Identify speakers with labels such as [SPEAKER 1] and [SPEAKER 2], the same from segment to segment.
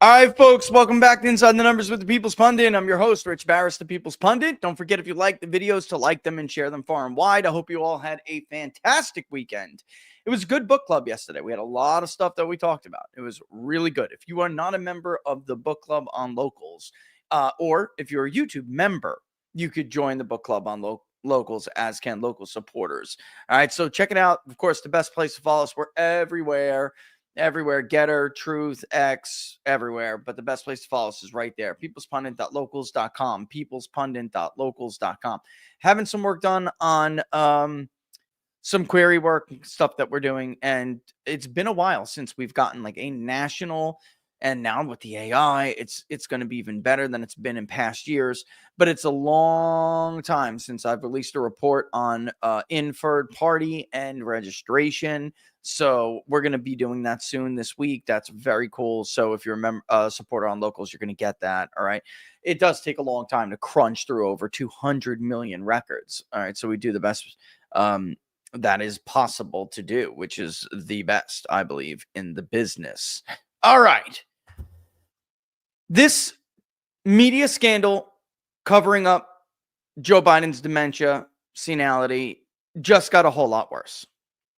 [SPEAKER 1] All right, folks, welcome back to Inside the Numbers with the People's Pundit. I'm your host, Rich Barris, the People's Pundit. Don't forget, if you like the videos, to like them and share them far and wide. I hope you all had a fantastic weekend. It was a good book club yesterday. We had a lot of stuff that we talked about. It was really good. If you are not a member of the book club on Locals, or if you're a YouTube member, you could join the book club on Locals, as can local supporters. All right, so check it out. Of course, the best place to follow us. We're everywhere. Getter, Truth, X, everywhere. But the best place to follow us is right there. peoplespundit.locals.com. peoplespundit.locals.com. Having some work done on some query work, stuff that we're doing. And it's been a while since we've gotten like a national, and now with the AI, it's going to be even better than it's been in past years. But it's a long time since I've released a report on inferred party and registration. So we're going to be doing that soon this week. That's very cool. So if you're a supporter on Locals, you're going to get that. All right. It does take a long time to crunch through over 200 million records. All right. So we do the best that is possible to do, which is the best, I believe, in the business. All right. This media scandal covering up Joe Biden's dementia, senility, just got a whole lot worse.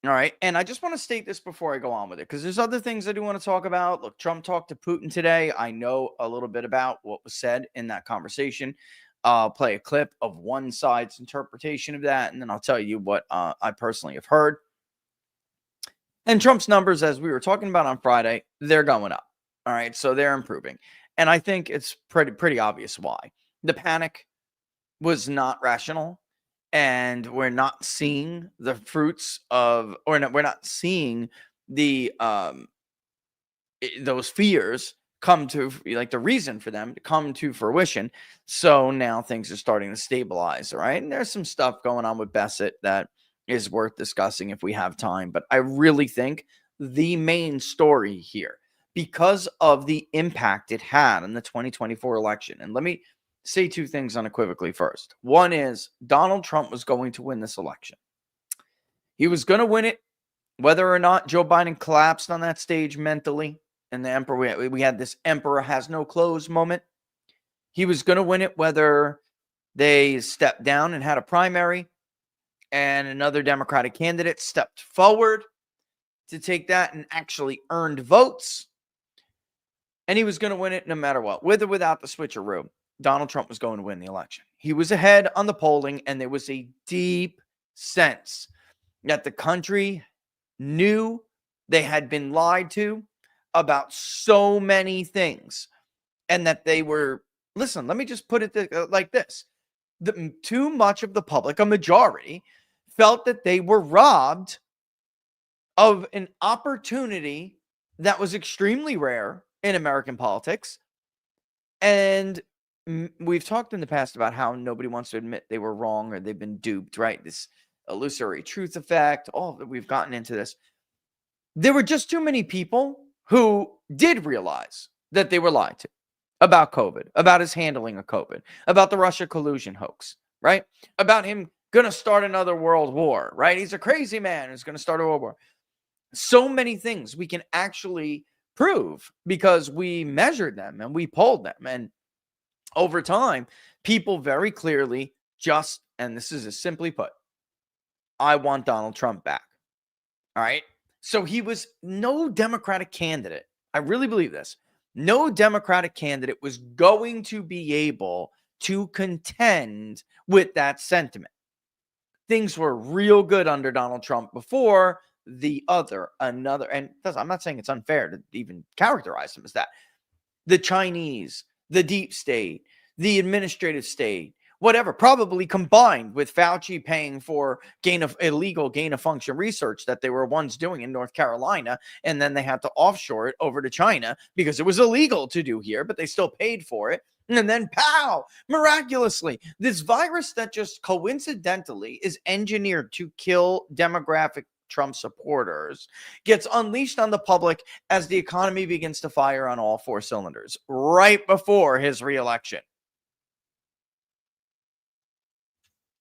[SPEAKER 1] All right. And I just want to state this before I go on with it, because there's other things I do want to talk about. Look, Trump talked to Putin today. I know a little bit about what was said in that conversation. I'll play a clip of one side's interpretation of that, and then I'll tell you what I personally have heard. And Trump's numbers, as we were talking about on Friday, they're going up. All right. So they're improving. And I think it's pretty obvious why. The panic was not rational. And we're not seeing the fruits of, we're not seeing the those fears come to, like, the reason for them to come to fruition. So now things are starting to stabilize. All right. And there's some stuff going on with Bassett that is worth discussing if we have time. But I really think the main story here, because of the impact it had in the 2024 election, and let me say two things unequivocally first. One is Donald Trump was going to win this election. He was going to win it whether or not Joe Biden collapsed on that stage mentally, and the emperor, we had this emperor has no clothes moment. He was going to win it whether they stepped down and had a primary and another Democratic candidate stepped forward to take that and actually earned votes. And he was going to win it no matter what, with or without the switcheroo. Donald Trump was going to win the election. He was ahead on the polling, and there was a deep sense that the country knew they had been lied to about so many things, and that they were, listen, let me just put it like this. Too much of the public, a majority, felt that they were robbed of an opportunity that was extremely rare in American politics. And we've talked in the past about how nobody wants to admit they were wrong or they've been duped, right? This illusory truth effect, all that, we've gotten into this. There were just too many people who did realize that they were lied to about COVID, about his handling of COVID, about the Russia collusion hoax, right? About him going to start another world war, right? He's a crazy man who's going to start a world war. So many things we can actually prove because we measured them and we polled them. And over time, people very clearly just, and this is as simply put, I want Donald Trump back. All right. So he was no Democratic candidate. I really believe this. No Democratic candidate was going to be able to contend with that sentiment. Things were real good under Donald Trump before another, and I'm not saying it's unfair to even characterize him as that. The Chinese, the deep state, the administrative state, whatever, probably combined with Fauci paying for illegal gain of function research that they were once doing in North Carolina, and then they had to offshore it over to China because it was illegal to do here, but they still paid for it. And then, pow, miraculously, this virus that just coincidentally is engineered to kill demographic Trump supporters gets unleashed on the public as the economy begins to fire on all four cylinders right before his reelection.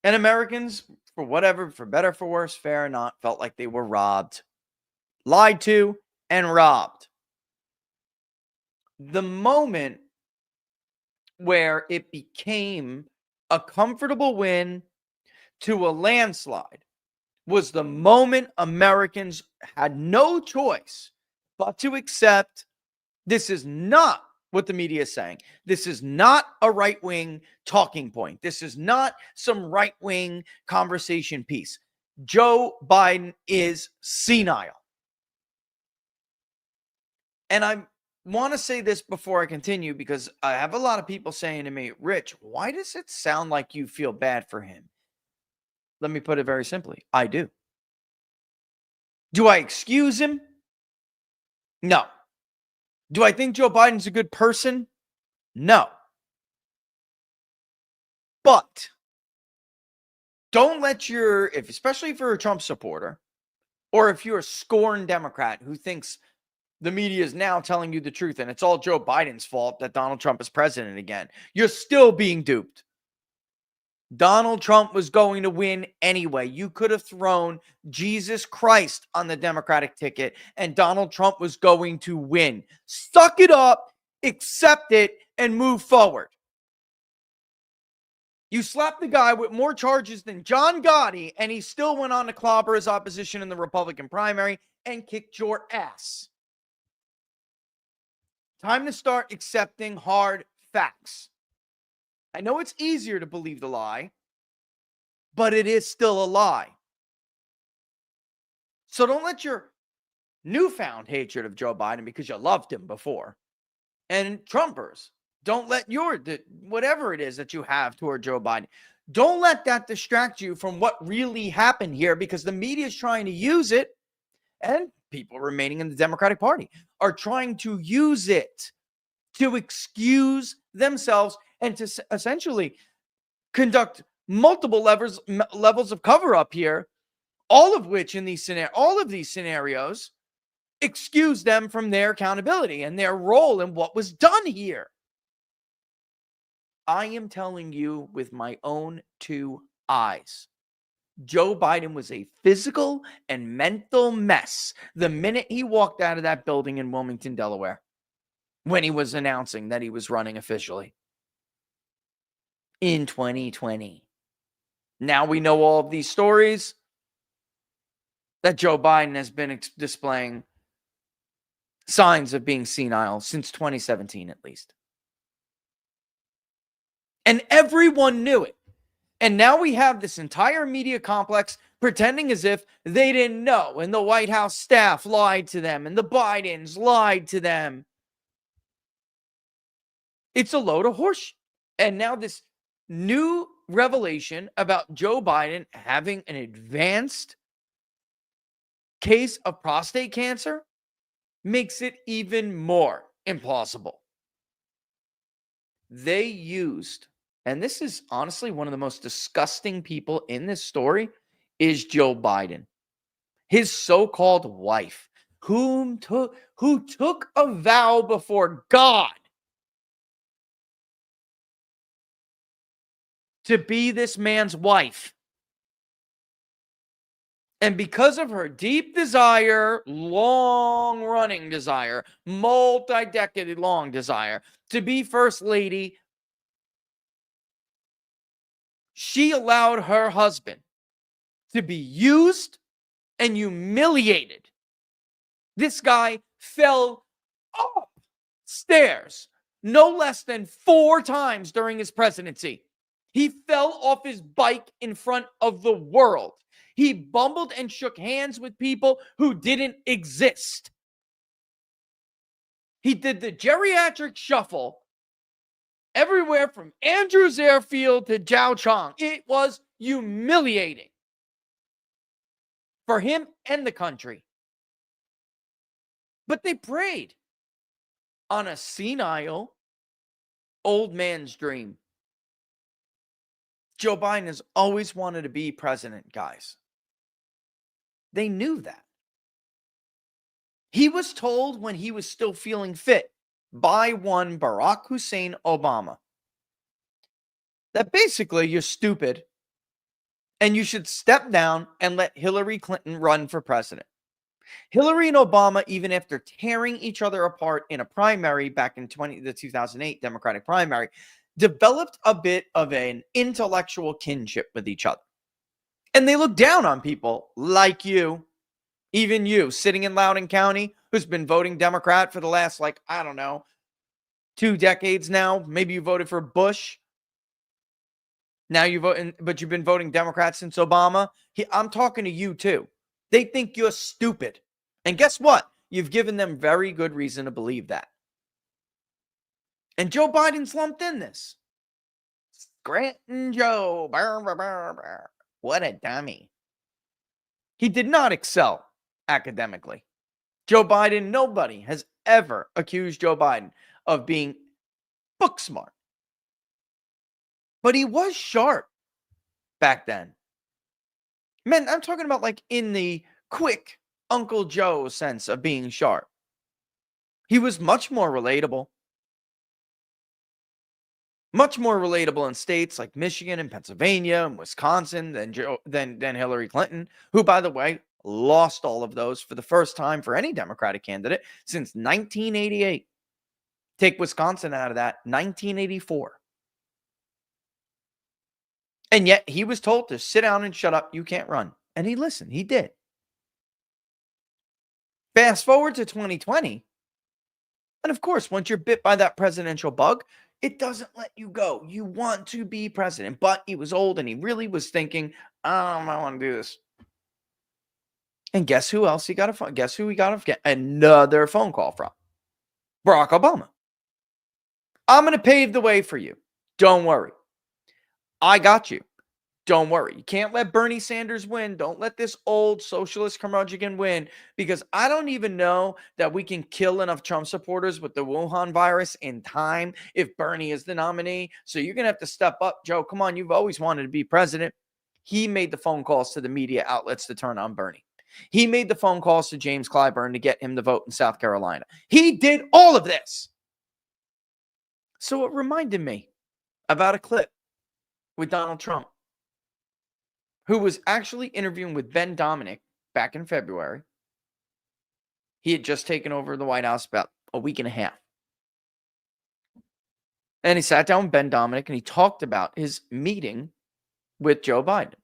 [SPEAKER 1] And Americans, for whatever, for better, for worse, fair or not, felt like they were robbed, lied to, and robbed. The moment where it became a comfortable win to a landslide was the moment Americans had no choice but to accept this is not what the media is saying. This is not a right-wing talking point. This is not some right-wing conversation piece. Joe Biden is senile. And I want to say this before I continue because I have a lot of people saying to me, Rich, why does it sound like you feel bad for him? Let me put it very simply. I do. Do I excuse him? No. Do I think Joe Biden's a good person? No. But don't let especially if you're a Trump supporter, or if you're a scorned Democrat who thinks the media is now telling you the truth and it's all Joe Biden's fault that Donald Trump is president again, you're still being duped. Donald Trump was going to win anyway. You could have thrown Jesus Christ on the Democratic ticket and Donald Trump was going to win. Suck it up, accept it, and move forward. You slapped the guy with more charges than John Gotti, and he still went on to clobber his opposition in the Republican primary and kicked your ass. Time to start accepting hard facts. I know it's easier to believe the lie, but it is still a lie. So don't let your newfound hatred of Joe Biden, because you loved him before, and Trumpers, don't let whatever it is that you have toward Joe Biden, don't let that distract you from what really happened here, because the media is trying to use it, and people remaining in the Democratic Party are trying to use it to excuse themselves and to essentially conduct multiple levels of cover-up here, all of which all of these scenarios excuse them from their accountability and their role in what was done here. I am telling you with my own two eyes, Joe Biden was a physical and mental mess the minute he walked out of that building in Wilmington, Delaware, when he was announcing that he was running officially in 2020. Now we know all of these stories that Joe Biden has been displaying signs of being senile since 2017 at least. And everyone knew it. And now we have this entire media complex pretending as if they didn't know, and the White House staff lied to them, and the Bidens lied to them. It's a load of horseshit. And now this new revelation about Joe Biden having an advanced case of prostate cancer makes it even more implausible. They used, and this is honestly one of the most disgusting people in this story, is Joe Biden. His so-called wife, who took a vow before God to be this man's wife. And because of her deep desire, long-running desire, multi-decade long desire to be first lady, she allowed her husband to be used and humiliated. This guy fell upstairs no less than 4 times during his presidency. He fell off his bike in front of the world. He bumbled and shook hands with people who didn't exist. He did the geriatric shuffle everywhere from Andrews Airfield to Jiao Chong. It was humiliating for him and the country. But they preyed on a senile old man's dream. Joe Biden has always wanted to be president, guys. They knew that. He was told when he was still feeling fit by one Barack Hussein Obama that basically you're stupid and you should step down and let Hillary Clinton run for president. Hillary and Obama, even after tearing each other apart in a primary back in the 2008 Democratic primary, developed a bit of an intellectual kinship with each other. And they look down on people like you, even you, sitting in Loudoun County, who's been voting Democrat for the last, 2 decades now. Maybe you voted for Bush. Now you vote, but you've been voting Democrat since Obama. I'm talking to you too. They think you're stupid. And guess what? You've given them very good reason to believe that. And Joe Biden's lumped in this. Scranton Joe. Brr, brr, brr, brr. What a dummy. He did not excel academically. Joe Biden, nobody has ever accused Joe Biden of being book smart. But he was sharp back then. Man, I'm talking about like in the quick Uncle Joe sense of being sharp. He was much more relatable. Much more relatable in states like Michigan and Pennsylvania and Wisconsin than Hillary Clinton, who, by the way, lost all of those for the first time for any Democratic candidate since 1988. Take Wisconsin out of that, 1984. And yet he was told to sit down and shut up. You can't run. And he listened. He did. Fast forward to 2020. And of course, once you're bit by that presidential bug, it doesn't let you go. You want to be president. But he was old and he really was thinking, I want to do this. And guess who else he got a phone? Guess who he got another phone call from? Barack Obama. I'm going to pave the way for you. Don't worry. I got you. Don't worry. You can't let Bernie Sanders win. Don't let this old socialist curmudgeon win, because I don't even know that we can kill enough Trump supporters with the Wuhan virus in time if Bernie is the nominee. So you're going to have to step up, Joe. Come on. You've always wanted to be president. He made the phone calls to the media outlets to turn on Bernie. He made the phone calls to James Clyburn to get him to vote in South Carolina. He did all of this. So it reminded me about a clip with Donald Trump, who was actually interviewing with Ben Dominic back in February. He had just taken over the White House about a week and a half. And he sat down with Ben Dominic and he talked about his meeting with Joe Biden.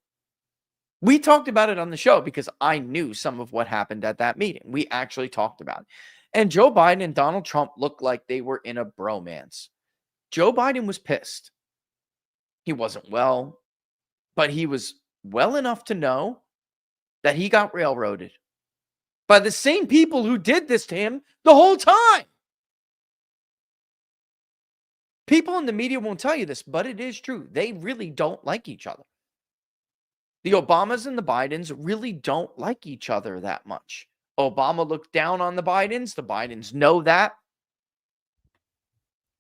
[SPEAKER 1] We talked about it on the show because I knew some of what happened at that meeting. We actually talked about it. And Joe Biden and Donald Trump looked like they were in a bromance. Joe Biden was pissed. He wasn't well, but he was well enough to know that he got railroaded by the same people who did this to him the whole time. People in the media won't tell you this, but it is true. They really don't like each other. The Obamas and the Bidens really don't like each other that much. Obama looked down on the Bidens. The Bidens know that.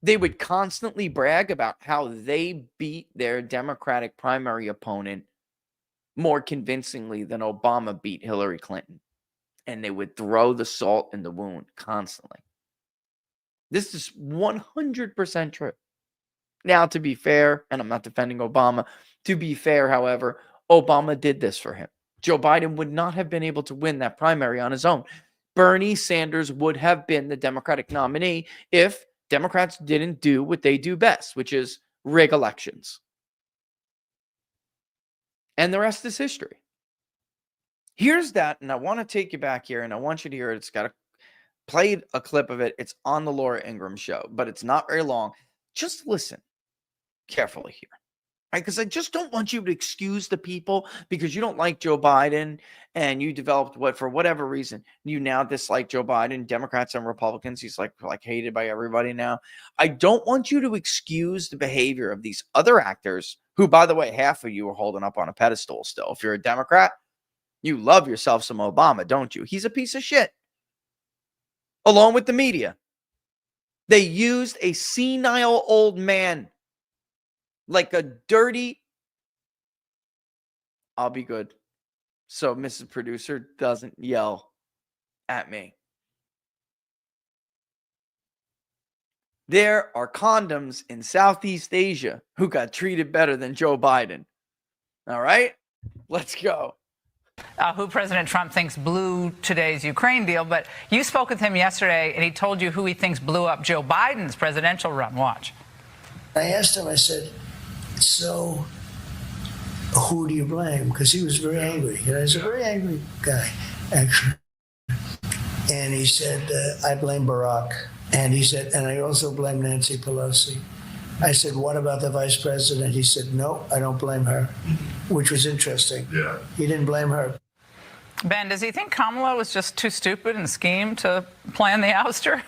[SPEAKER 1] They would constantly brag about how they beat their Democratic primary opponent more convincingly than Obama beat Hillary Clinton. And they would throw the salt in the wound constantly. This is 100% true. Now, to be fair, and I'm not defending Obama, to be fair, however, Obama did this for him. Joe Biden would not have been able to win that primary on his own. Bernie Sanders would have been the Democratic nominee if Democrats didn't do what they do best, which is rig elections. And the rest is history. Here's that, and I want to take you back here, and I want you to hear it. It's got played a clip of it. It's on the Laura Ingraham show, but it's not very long. Just listen carefully here. Right? Because I just don't want you to excuse the people because you don't like Joe Biden and you developed for whatever reason, you now dislike Joe Biden, Democrats and Republicans. He's like hated by everybody now. I don't want you to excuse the behavior of these other actors who, by the way, half of you are holding up on a pedestal still. If you're a Democrat, you love yourself some Obama, don't you? He's a piece of shit. Along with the media. They used a senile old man like a dirty. I'll be good. So Mrs. Producer doesn't yell at me. There are condoms in Southeast Asia who got treated better than Joe Biden. All right, let's go.
[SPEAKER 2] who President Trump thinks blew today's Ukraine deal, but you spoke with him yesterday, and he told you who he thinks blew up Joe Biden's presidential run. Watch.
[SPEAKER 3] I asked him, I said, so who do you blame? Because he was very angry. You know, he's a very angry guy, actually. And he said, I blame Barack. And he said, and I also blame Nancy Pelosi. I said, what about the vice president? He said, no, I don't blame her, which was interesting. Yeah. He didn't blame her.
[SPEAKER 2] Ben, does he think Kamala was just too stupid and schemed to plan the ouster?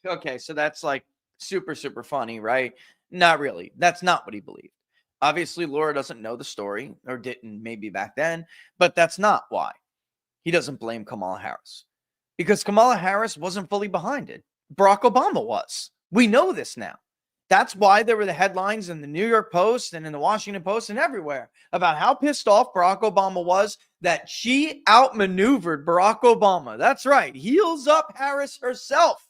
[SPEAKER 1] Okay, so that's like super, super funny, right? Not really. That's not what he believed. Obviously, Laura doesn't know the story, or didn't maybe back then, but that's not why. He doesn't blame Kamala Harris. Because Kamala Harris wasn't fully behind it. Barack Obama was. We know this now. That's why there were the headlines in the New York Post and in the Washington Post and everywhere about how pissed off Barack Obama was that she outmaneuvered Barack Obama. That's right. Heels up Harris herself.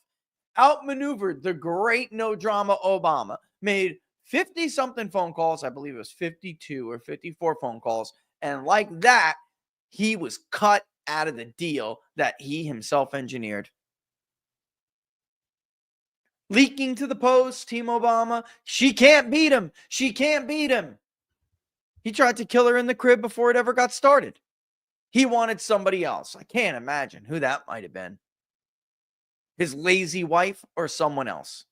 [SPEAKER 1] Outmaneuvered the great no drama Obama. Made 50-something phone calls. I believe it was 52 or 54 phone calls. And like that, he was cut out of the deal that he himself engineered. Leaking to the Post, Team Obama. She can't beat him. She can't beat him. He tried to kill her in the crib before it ever got started. He wanted somebody else. I can't imagine who that might have been. His lazy wife or someone else.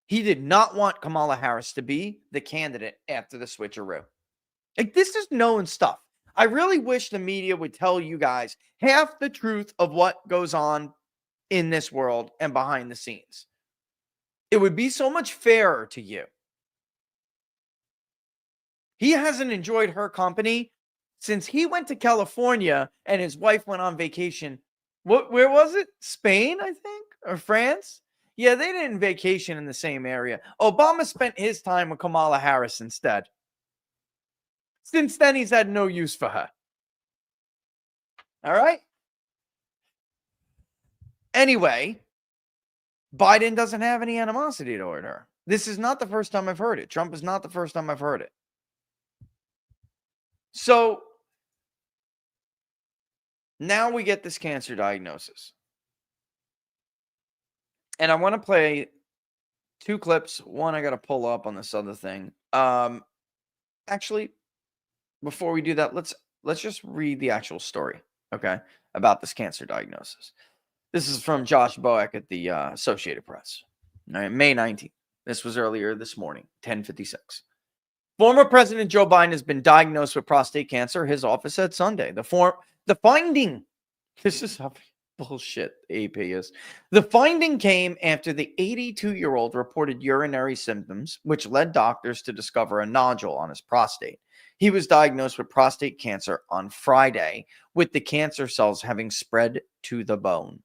[SPEAKER 1] He did not want Kamala Harris to be the candidate after the switcheroo. Like, this is known stuff. I really wish the media would tell you guys half the truth of what goes on in this world and behind the scenes. It would be so much fairer to you. He hasn't enjoyed her company since he went to California and his wife went on vacation. Where was it? Spain, I think, or France? Yeah, they didn't vacation in the same area. Obama spent his time with Kamala Harris instead. Since then, he's had no use for her. All right? Anyway, Biden doesn't have any animosity toward her. This is not the first time I've heard it. Trump is not the first time I've heard it. So now we get this cancer diagnosis. And I want to play two clips. One I got to pull up on this other thing. Actually, before we do that, let's just read the actual story, okay, about this cancer diagnosis. This is from Josh Boeck at the Associated Press. All right, May 19th. This was earlier this morning, 10:56. Former President Joe Biden has been diagnosed with prostate cancer, his office said Sunday. The finding, this is how bullshit the AP is. The finding came after the 82-year-old reported urinary symptoms, which led doctors to discover a nodule on his prostate. He was diagnosed with prostate cancer on Friday, with the cancer cells having spread to the bone.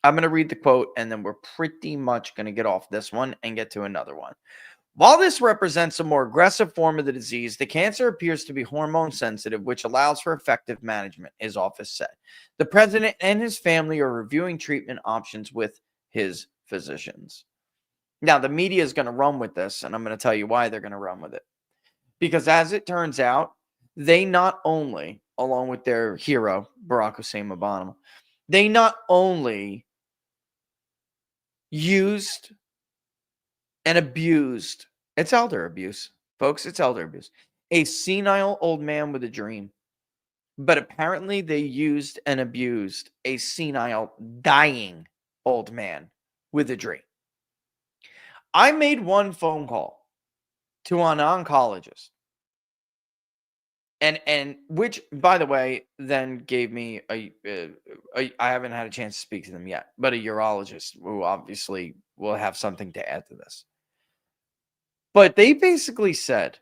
[SPEAKER 1] I'm going to read the quote, and then we're pretty much going to get off this one and get to another one. While this represents a more aggressive form of the disease, the cancer appears to be hormone sensitive, which allows for effective management, his office said. The president and his family are reviewing treatment options with his physicians. Now, the media is going to run with this, and I'm going to tell you why they're going to run with it. Because as it turns out, they not only, along with their hero, Barack Hussein Obama, they not only used and abused, it's elder abuse, folks, it's elder abuse, a senile old man with a dream. But apparently they used and abused a senile, dying old man with a dream. I made one phone call to an oncologist, and which, by the way, then gave me I haven't had a chance to speak to them yet, but a urologist who obviously will have something to add to this. But they basically said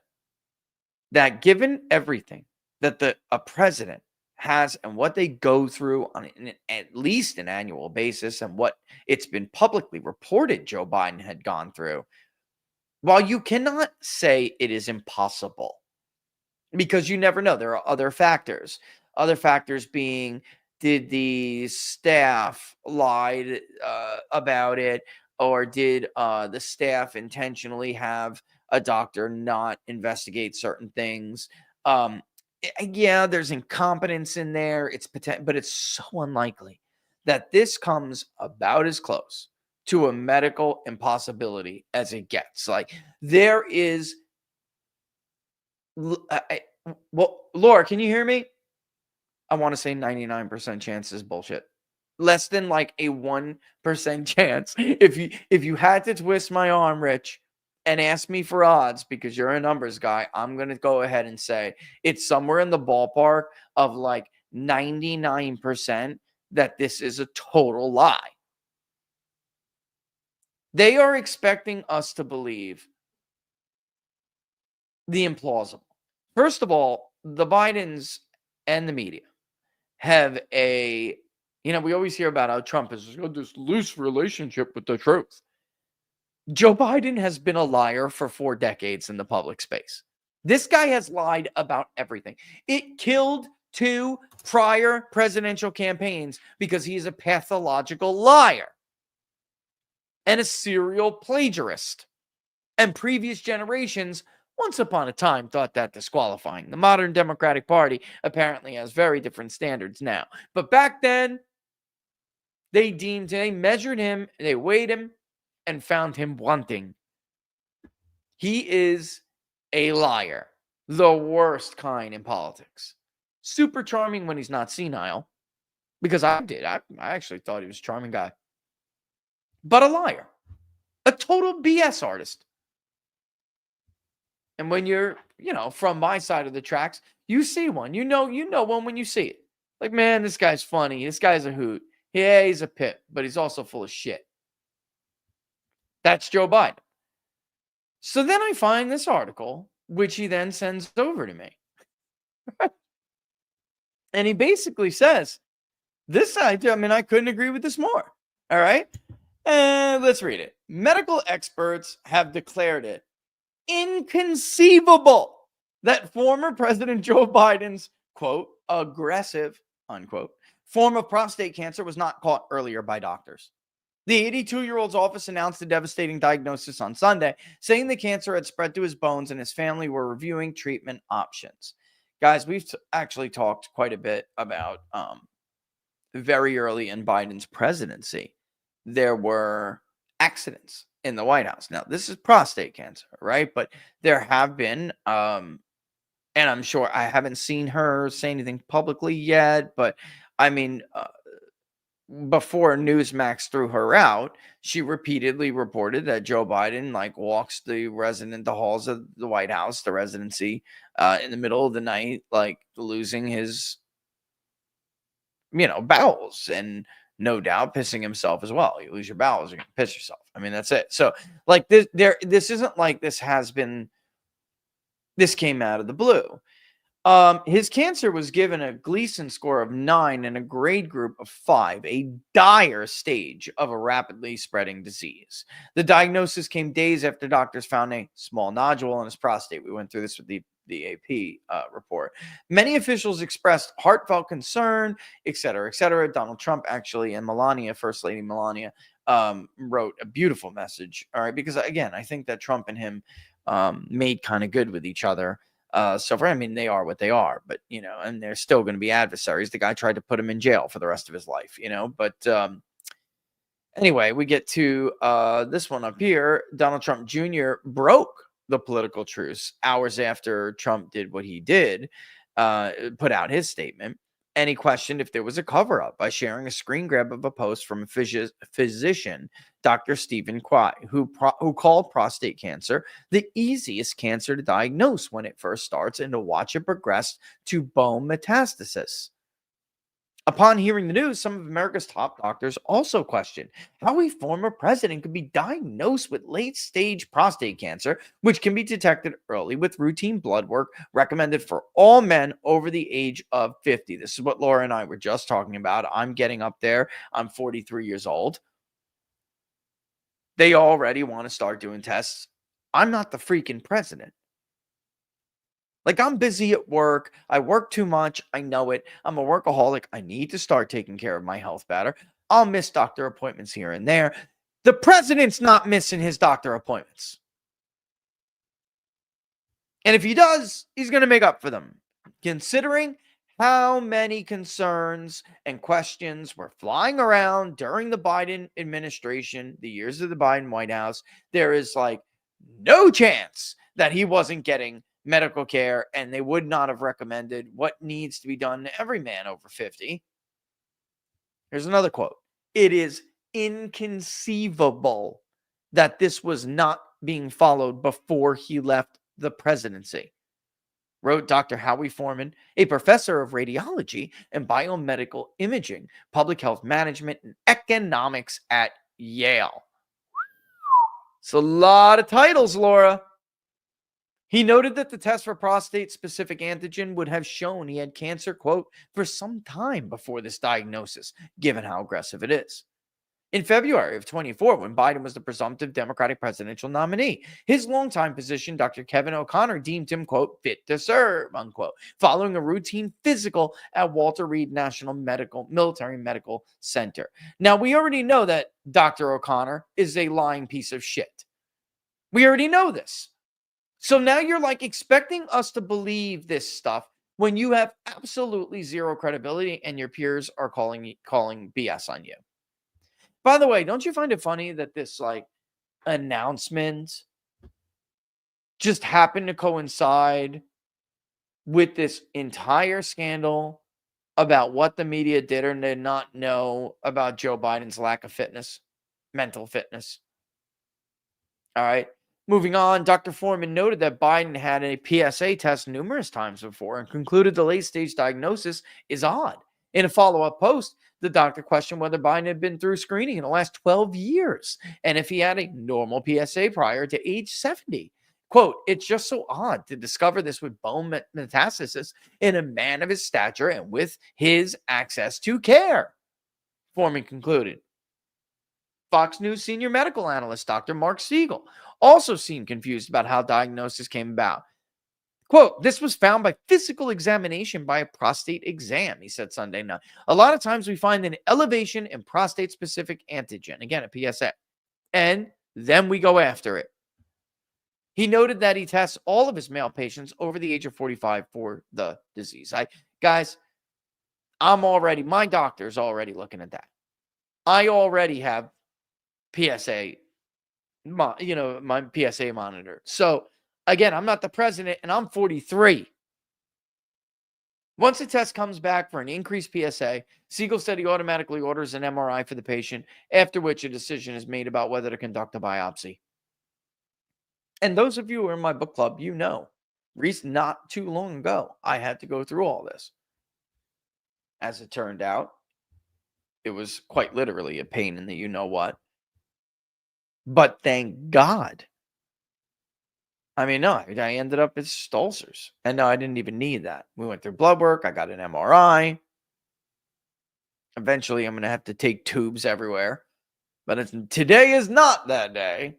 [SPEAKER 1] that given everything that a president has and what they go through on at least an annual basis and what it's been publicly reported Joe Biden had gone through, while you cannot say it is impossible, because you never know, there are other factors. Other factors being, did the staff lie about it? Or did the staff intentionally have a doctor not investigate certain things? yeah, there's incompetence in there. It's potential, but it's so unlikely that this comes about as close to a medical impossibility as it gets. Like there is, well, Laura, can you hear me? I want to say 99% chance is bullshit. Less than like a 1% chance. If you had to twist my arm, Rich, and ask me for odds because you're a numbers guy, I'm going to go ahead and say it's somewhere in the ballpark of like 99% that this is a total lie. They are expecting us to believe the implausible. First of all, the Bidens and the media have a, we always hear about how Trump has got this loose relationship with the truth. Joe Biden has been a liar for 4 decades in the public space. This guy has lied about everything. It killed 2 prior presidential campaigns because he's a pathological liar and a serial plagiarist. And previous generations, once upon a time, thought that disqualifying. The modern Democratic Party apparently has very different standards now. But back then, they measured him, they weighed him, and found him wanting. He is a liar, the worst kind in politics. Super charming when he's not senile, because I actually thought he was a charming guy. But a liar, a total BS artist. And when you're, from my side of the tracks, you see one. You know one when you see it. Like, man, this guy's funny. This guy's a hoot. Yeah, he's a pip, but he's also full of shit. That's Joe Biden. So then I find this article, which he then sends over to me. And he basically says, I couldn't agree with this more. All right. And let's read it. Medical experts have declared it inconceivable that former President Joe Biden's, quote, aggressive, unquote, form of prostate cancer was not caught earlier by doctors. The 82-year-old's office announced a devastating diagnosis on Sunday, saying the cancer had spread to his bones and his family were reviewing treatment options. Guys, we've actually talked quite a bit about very early in Biden's presidency, there were accidents in the White House. Now, this is prostate cancer, right? But there have been, and I'm sure I haven't seen her say anything publicly yet, but I mean, before Newsmax threw her out, she repeatedly reported that Joe Biden walks the halls of the White House, the residency, in the middle of the night, losing his, bowels, and no doubt pissing himself as well. You lose your bowels, you're gonna piss yourself. I mean, that's it. So this isn't like this came out of the blue. His cancer was given a Gleason score of 9 and a grade group of 5, a dire stage of a rapidly spreading disease. The diagnosis came days after doctors found a small nodule in his prostate. We went through this with the AP report. Many officials expressed heartfelt concern, et cetera, et cetera. Donald Trump actually, and Melania, First Lady Melania, wrote a beautiful message. All right, because again, I think that Trump and him made kind of good with each other. They are what they are, but, and they're still going to be adversaries. The guy tried to put him in jail for the rest of his life, but anyway, we get to this one up here. Donald Trump Jr. broke the political truce hours after Trump did what he did, put out his statement. And he questioned if there was a cover-up by sharing a screen grab of a post from a physician, Dr. Stephen Quay, who called prostate cancer the easiest cancer to diagnose when it first starts and to watch it progress to bone metastasis. Upon hearing the news, some of America's top doctors also questioned how a former president could be diagnosed with late-stage prostate cancer, which can be detected early with routine blood work recommended for all men over the age of 50. This is what Laura and I were just talking about. I'm getting up there. I'm 43 years old. They already want to start doing tests. I'm not the freaking president. I'm busy at work. I work too much. I know it. I'm a workaholic. I need to start taking care of my health better. I'll miss doctor appointments here and there. The president's not missing his doctor appointments. And if he does, he's going to make up for them. considering how many concerns and questions were flying around during the Biden administration, the years of the Biden White House, there is like no chance that he wasn't getting medical care, and they would not have recommended what needs to be done to every man over 50. Here's another quote. It is inconceivable that this was not being followed before he left the presidency, wrote Dr. Howie Foreman, a professor of radiology and biomedical imaging, public health management, and economics at Yale. It's a lot of titles, Laura. He noted that the test for prostate-specific antigen would have shown he had cancer, quote, for some time before this diagnosis, given how aggressive it is. In February of 24, when Biden was the presumptive Democratic presidential nominee, his longtime physician, Dr. Kevin O'Connor, deemed him, quote, fit to serve, unquote, following a routine physical at Walter Reed National Military Medical Center. Now, we already know that Dr. O'Connor is a lying piece of shit. We already know this. So now you're like expecting us to believe this stuff when you have absolutely zero credibility and your peers are calling BS on you. By the way, don't you find it funny that this like announcement just happened to coincide with this entire scandal about what the media did or did not know about Joe Biden's lack of fitness, mental fitness? All right. Moving on, Dr. Foreman noted that Biden had a PSA test numerous times before and concluded the late-stage diagnosis is odd. In a follow-up post, the doctor questioned whether Biden had been through screening in the last 12 years and if he had a normal PSA prior to age 70. Quote, it's just so odd to discover this with bone metastasis in a man of his stature and with his access to care, Foreman concluded. Fox News senior medical analyst Dr. Mark Siegel also seemed confused about how diagnosis came about. Quote, this was found by physical examination by a prostate exam, he said Sunday night. A lot of times we find an elevation in prostate-specific antigen, again, a PSA, and then we go after it. He noted that he tests all of his male patients over the age of 45 for the disease. Guys, my doctor's already looking at that. I already have PSA, my PSA monitor. So again, I'm not the president and I'm 43. Once the test comes back for an increased PSA, Siegel said he automatically orders an MRI for the patient, after which a decision is made about whether to conduct a biopsy. And those of you who are in my book club, you know, not too long ago, I had to go through all this. As it turned out, it was quite literally a pain in the you-know-what. But thank God. I mean, no, I ended up at Stolzer's. And no, I didn't even need that. We went through blood work. I got an MRI. Eventually, I'm going to have to take tubes everywhere. But today is not that day.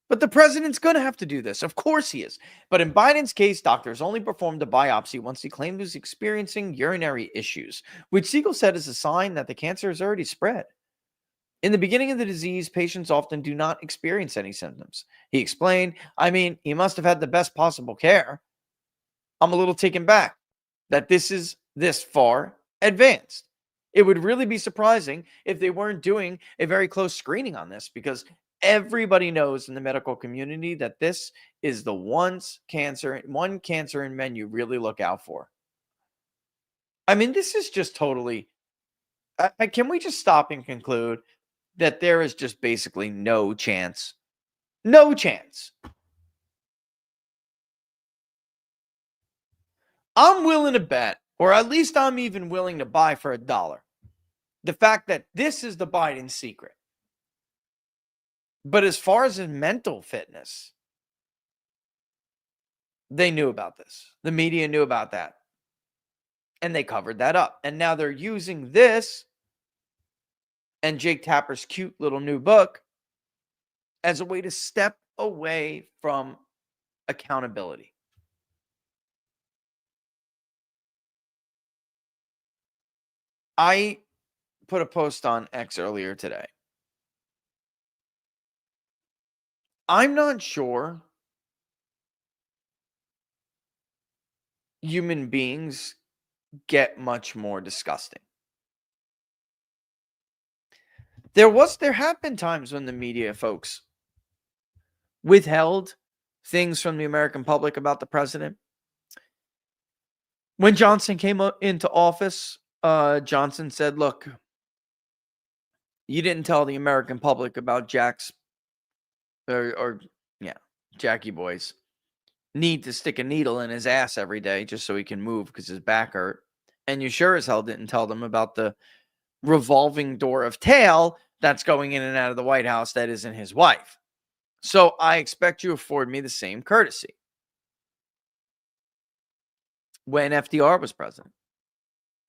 [SPEAKER 1] But the president's going to have to do this. Of course he is. But in Biden's case, doctors only performed a biopsy once he claimed he was experiencing urinary issues, which Siegel said is a sign that the cancer has already spread. In the beginning of the disease, patients often do not experience any symptoms. He explained, he must have had the best possible care. I'm a little taken back that this is this far advanced. It would really be surprising if they weren't doing a very close screening on this, because everybody knows in the medical community that this is the one cancer in men you really look out for. This is just totally... can we just stop and conclude that there is just basically no chance? No chance. I'm willing to bet, or at least I'm even willing to buy for $1, the fact that this is the Biden secret. But as far as his mental fitness, they knew about this. The media knew about that. And they covered that up. And now they're using this and Jake Tapper's cute little new book as a way to step away from accountability. I put a post on X earlier today. I'm not sure human beings get much more disgusting. There have been times when the media folks withheld things from the American public about the president. When Johnson came into office, Johnson said, look, you didn't tell the American public about Jackie Boy's need to stick a needle in his ass every day just so he can move because his back hurt. And you sure as hell didn't tell them about the revolving door of tail that's going in and out of the White House that isn't his wife. So I expect you to afford me the same courtesy. When FDR was president,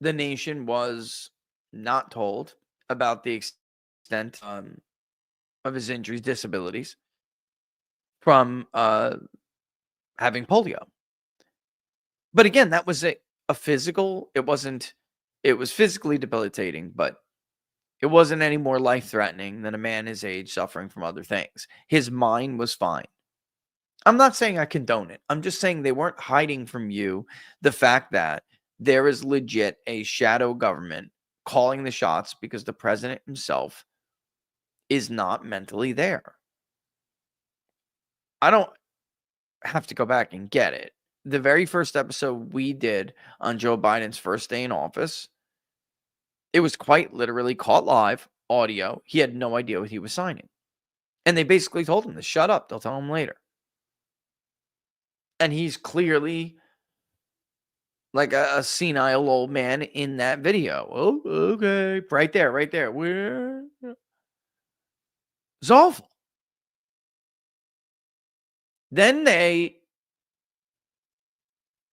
[SPEAKER 1] the nation was not told about the extent of his injuries, disabilities from having polio. But again, that was a physical, it was physically debilitating, but it wasn't any more life-threatening than a man his age suffering from other things. His mind was fine. I'm not saying I condone it. I'm just saying they weren't hiding from you the fact that there is legit a shadow government calling the shots because the president himself is not mentally there. I don't have to go back and get it. The very first episode we did on Joe Biden's first day in office, it was quite literally caught live, audio. He had no idea what he was signing. And they basically told him to shut up. They'll tell him later. And he's clearly like a senile old man in that video. Oh, okay. Right there. Where? It's awful. Then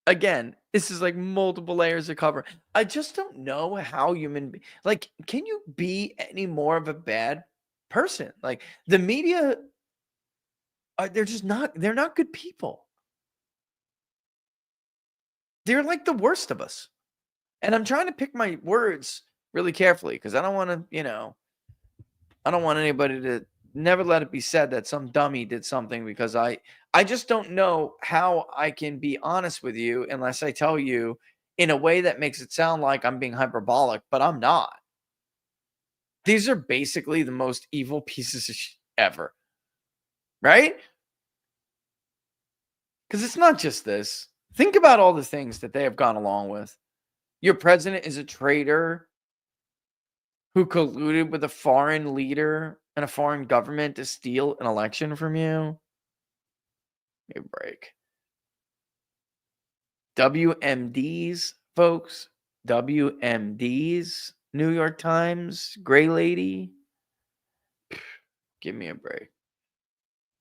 [SPEAKER 1] again, this is like multiple layers of cover. I just don't know how can you be any more of a bad person? Like the media, they're not good people. They're like the worst of us. And I'm trying to pick my words really carefully because I don't want to, I don't want anybody to never let it be said that some dummy did something because I just don't know how I can be honest with you unless I tell you in a way that makes it sound like I'm being hyperbolic, but I'm not. These are basically the most evil pieces of shit ever. Right? Because it's not just this. Think about all the things that they have gone along with. Your president is a traitor who colluded with a foreign leader and a foreign government to steal an election from you. Give me a break. WMDs, folks. WMDs. New York Times. Gray lady. Give me a break.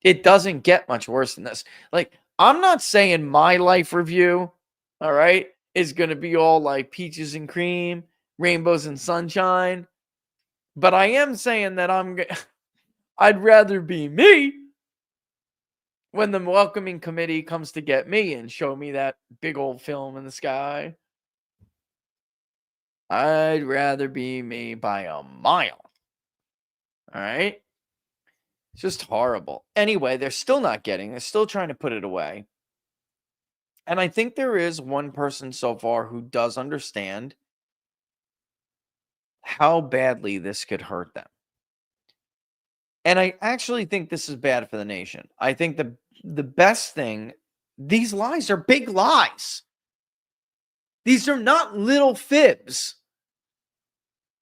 [SPEAKER 1] It doesn't get much worse than this. Like, I'm not saying my life review, all right, is going to be all like peaches and cream, rainbows and sunshine. But I am saying that I'd rather be me when the welcoming committee comes to get me and show me that big old film in the sky. I'd rather be me by a mile. All right? It's just horrible. Anyway, they're still trying to put it away. And I think there is one person so far who does understand how badly this could hurt them. And I actually think this is bad for the nation. I think the best thing, these lies are big lies. These are not little fibs.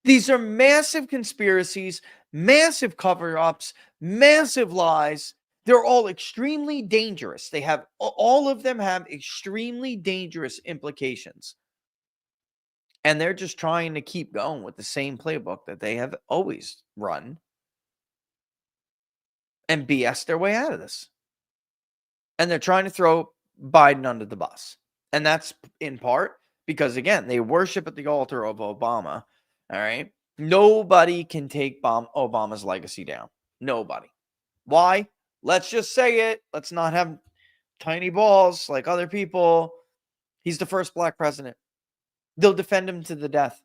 [SPEAKER 1] These are massive conspiracies, massive cover-ups, massive lies. They're all extremely dangerous. All of them have extremely dangerous implications. And they're just trying to keep going with the same playbook that they have always run and BS their way out of this. And they're trying to throw Biden under the bus. And that's in part because, again, they worship at the altar of Obama. All right? Nobody can take Obama's legacy down. Nobody. Why? Let's just say it. Let's not have tiny balls like other people. He's the first black president. They'll defend him to the death.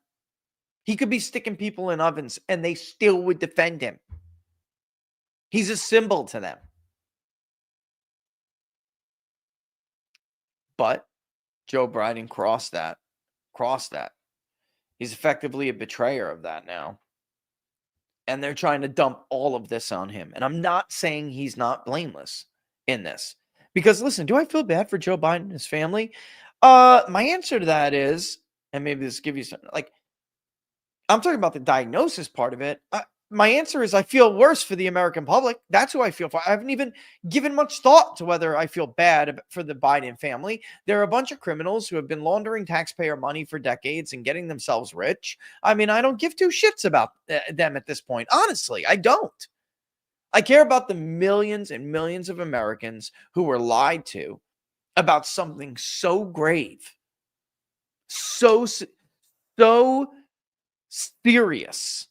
[SPEAKER 1] He could be sticking people in ovens and they still would defend him. He's a symbol to them. But Joe Biden crossed that. He's effectively a betrayer of that now. And they're trying to dump all of this on him. And I'm not saying he's not blameless in this. Because listen, do I feel bad for Joe Biden and his family? My answer to that is, and maybe this will give you something, like, I'm talking about the diagnosis part of it. My answer is I feel worse for the American public. That's who I feel for. I haven't even given much thought to whether I feel bad for the Biden family. They're a bunch of criminals who have been laundering taxpayer money for decades and getting themselves rich. I mean, I don't give two shits about them at this point. Honestly, I don't. I care about the millions and millions of Americans who were lied to about something so grave, so serious.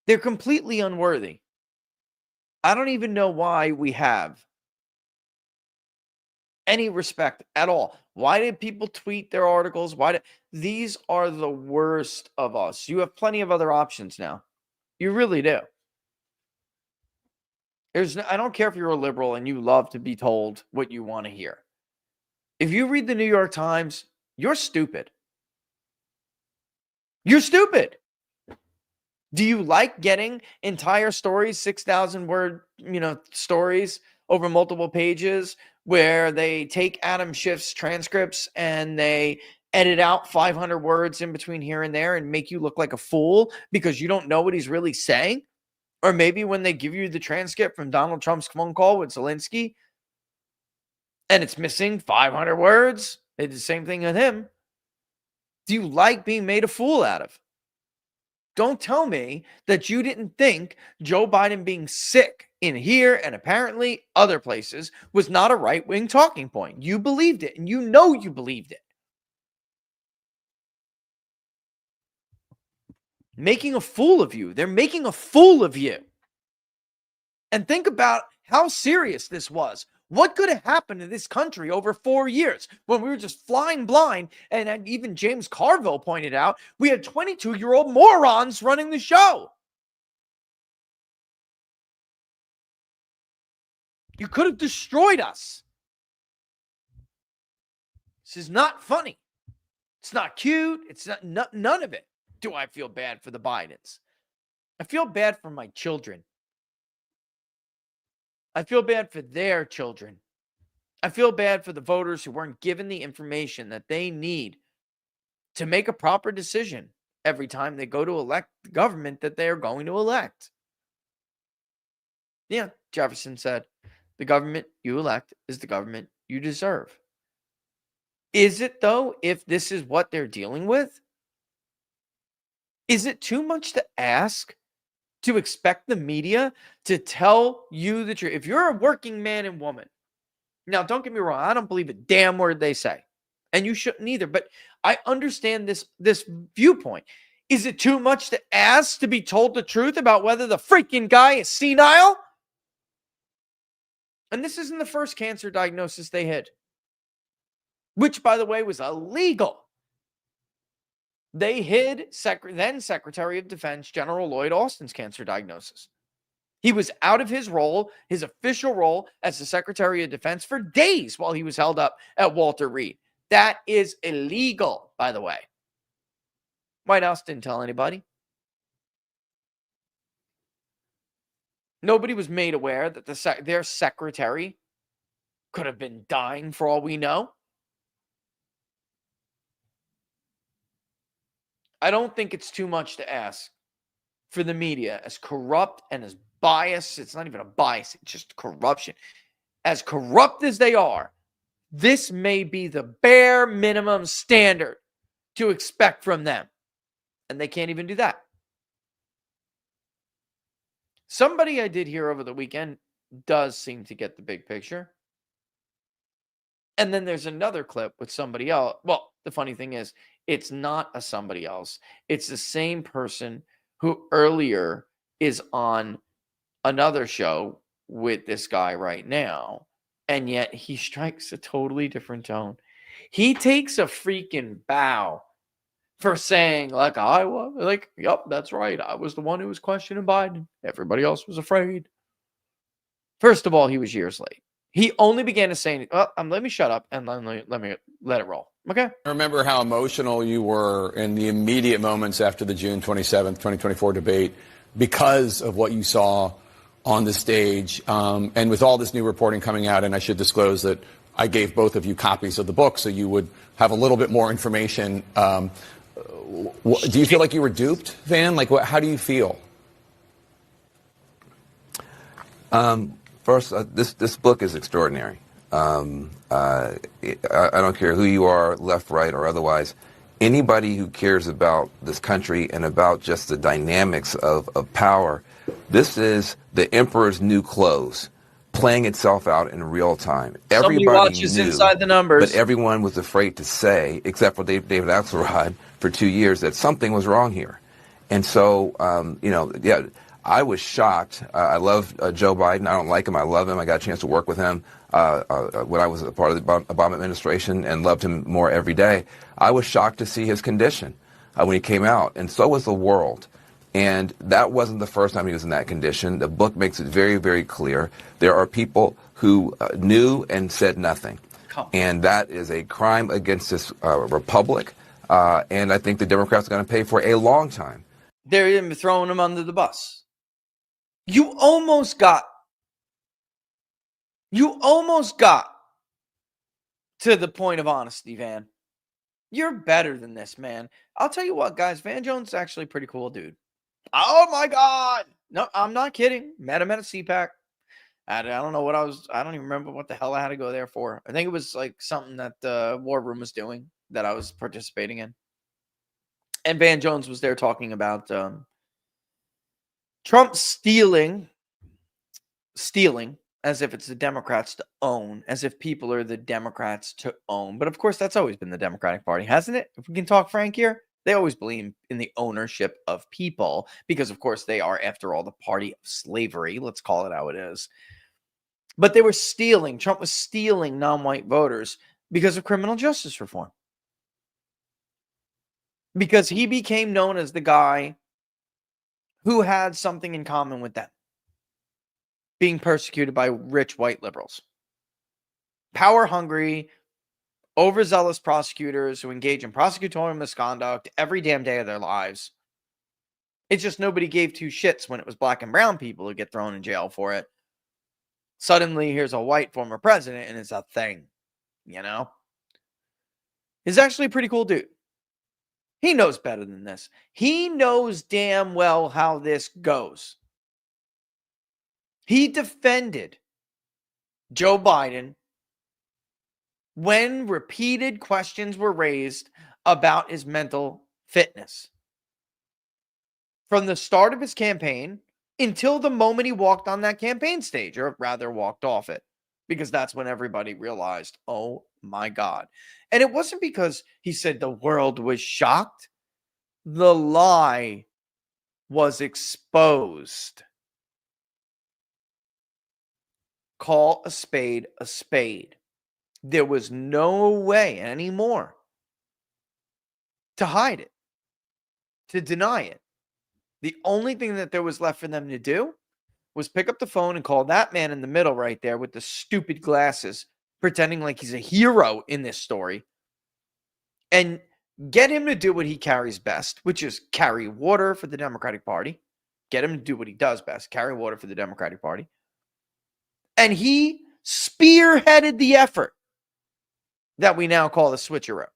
[SPEAKER 1] They're completely unworthy. I don't even know why we have any respect at all. Why did people tweet their articles? These are the worst of us. You have plenty of other options now. You really do. I don't care if you're a liberal and you love to be told what you want to hear. If you read the New York Times, you're stupid. You're stupid. Do you like getting entire stories, 6,000 word, stories over multiple pages where they take Adam Schiff's transcripts and they edit out 500 words in between here and there and make you look like a fool because you don't know what he's really saying? Or maybe when they give you the transcript from Donald Trump's phone call with Zelensky and it's missing 500 words, they did the same thing with him. Do you like being made a fool out of? Don't tell me that you didn't think Joe Biden being sick in here and apparently other places was not a right-wing talking point. You believed it, and you know you believed it. Making a fool of you. They're making a fool of you. And think about how serious this was. What could have happened to this country over 4 years when we were just flying blind? And even James Carville pointed out, we had 22-year-old morons running the show. You could have destroyed us. This is not funny. It's not cute. It's not none of it. Do I feel bad for the Bidens? I feel bad for my children. I feel bad for their children. I feel bad for the voters who weren't given the information that they need to make a proper decision every time they go to elect the government that they are going to elect. Yeah, Jefferson said, the government you elect is the government you deserve. Is it, though, if this is what they're dealing with? Is it too much to ask to expect the media to tell you the truth? If you're a working man and woman, now don't get me wrong, I don't believe a damn word they say, and you shouldn't either, but I understand this viewpoint. Is it too much to ask to be told the truth about whether the freaking guy is senile? And this isn't the first cancer diagnosis they hid, which, by the way, was illegal. They hid then Secretary of Defense General Lloyd Austin's cancer diagnosis. He was out of his role, his official role as the Secretary of Defense, for days while he was held up at Walter Reed. That is illegal, by the way. White House didn't tell anybody. Nobody was made aware that their secretary could have been dying for all we know. I don't think it's too much to ask for the media, as corrupt and as biased. It's not even a bias, it's just corruption. As corrupt as they are, this may be the bare minimum standard to expect from them. And they can't even do that. Somebody I did hear over the weekend does seem to get the big picture. And then there's another clip with somebody else. Well, the funny thing is, it's not a somebody else. It's the same person who earlier is on another show with this guy right now. And yet he strikes a totally different tone. He takes a freaking bow for saying, like, I was like, yep, that's right. I was the one who was questioning Biden. Everybody else was afraid. First of all, he was years late. He only began to say, let me shut up and let it roll. Okay.
[SPEAKER 4] I remember how emotional you were in the immediate moments after the June 27th, 2024 debate because of what you saw on the stage. And with all this new reporting coming out, and I should disclose that I gave both of you copies of the book so you would have a little bit more information. Do you feel like you were duped, Van? Like, how do you feel?
[SPEAKER 5] First, this book is extraordinary. I don't care who you are, left, right, or otherwise. Anybody who cares about this country and about just the dynamics of power, this is the emperor's new clothes playing itself out in real time.
[SPEAKER 1] Somebody watches
[SPEAKER 5] knew,
[SPEAKER 1] inside the numbers.
[SPEAKER 5] But everyone was afraid to say, except for David Axelrod for 2 years, that something was wrong here. And so, I was shocked. I love Joe Biden. I don't like him. I love him. I got a chance to work with him when I was a part of the Obama administration and loved him more every day. I was shocked to see his condition when he came out, and so was the world. And that wasn't the first time he was in that condition. The book makes it very, very clear. There are people who knew and said nothing. And that is a crime against this republic. And I think the Democrats are going to pay for a long time.
[SPEAKER 1] They're even throwing him under the bus. You almost got to the point of honesty, Van. You're better than this, man. I'll tell you what, guys. Van Jones is actually a pretty cool dude. Oh, my God. No, I'm not kidding. Met him at a CPAC. I don't know what I don't even remember what the hell I had to go there for. I think it was like something that the War Room was doing that I was participating in. And Van Jones was there talking about Trump stealing as if it's the Democrats to own, as if people are the Democrats to own. But of course, that's always been the Democratic Party, hasn't it? If we can talk frank here, they always believe in the ownership of people because, of course, they are, after all, the party of slavery. Let's call it how it is. But they were stealing. Trump was stealing non-white voters because of criminal justice reform. Because he became known as the guy who had something in common with them. Being persecuted by rich white liberals. Power-hungry, overzealous prosecutors who engage in prosecutorial misconduct every damn day of their lives. It's just nobody gave two shits when it was black and brown people who get thrown in jail for it. Suddenly, here's a white former president, and it's a thing. You know? He's actually a pretty cool dude. He knows better than this. He knows damn well how this goes. He defended Joe Biden when repeated questions were raised about his mental fitness. From the start of his campaign until the moment he walked on that campaign stage, or rather walked off it, because that's when everybody realized, oh my God. And it wasn't because he said the world was shocked. The lie was exposed. Call a spade a spade. There was no way anymore to hide it, to deny it. The only thing that there was left for them to do was pick up the phone and call that man in the middle right there with the stupid glasses, pretending like he's a hero in this story, and get him to do what he carries best, which is carry water for the Democratic Party. Get him to do what he does best, carry water for the Democratic Party. And he spearheaded the effort that we now call the switcheroo.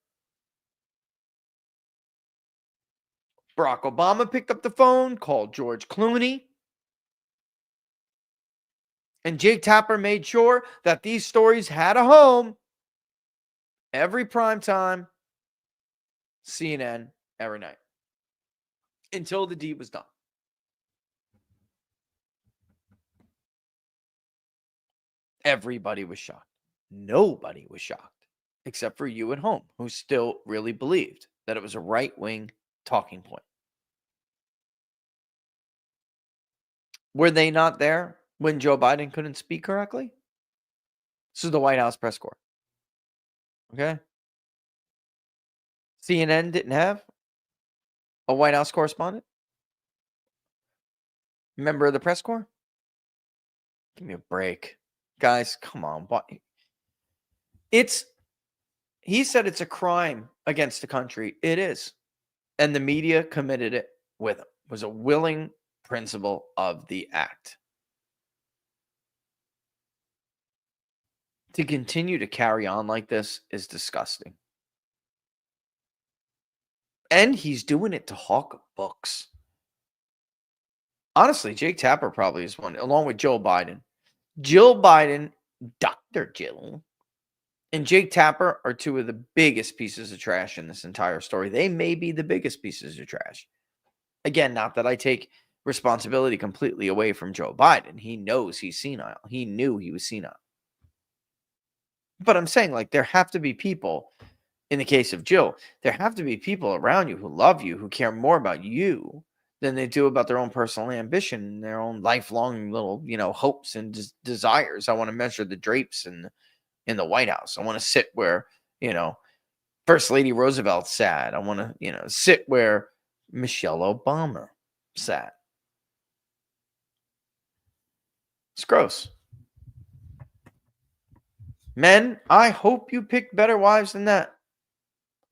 [SPEAKER 1] Barack Obama picked up the phone, called George Clooney. And Jake Tapper made sure that these stories had a home every primetime CNN every night until the deed was done. Everybody was shocked. Nobody was shocked except for you at home, who still really believed that it was a right-wing talking point. Were they not there when Joe Biden couldn't speak correctly? This is the White House press corps. Okay? CNN didn't have a White House correspondent? Member of the press corps? Give me a break. Guys, come on. He said it's a crime against the country. It is. And the media committed it with him. It was a willing principle of the act. To continue to carry on like this is disgusting. And he's doing it to hawk books. Honestly, Jake Tapper probably is one, along with Joe Biden. Jill Biden, Dr. Jill, and Jake Tapper are two of the biggest pieces of trash in this entire story. They may be the biggest pieces of trash. Again, not that I take responsibility completely away from Joe Biden. He knows he's senile. He knew he was senile. But I'm saying, like, there have to be people, in the case of Jill, there have to be people around you who love you, who care more about you than they do about their own personal ambition and their own lifelong little, hopes and desires. I want to measure the drapes in the White House. I want to sit where, First Lady Roosevelt sat. I want to, sit where Michelle Obama sat. It's gross. Men, I hope you pick better wives than that.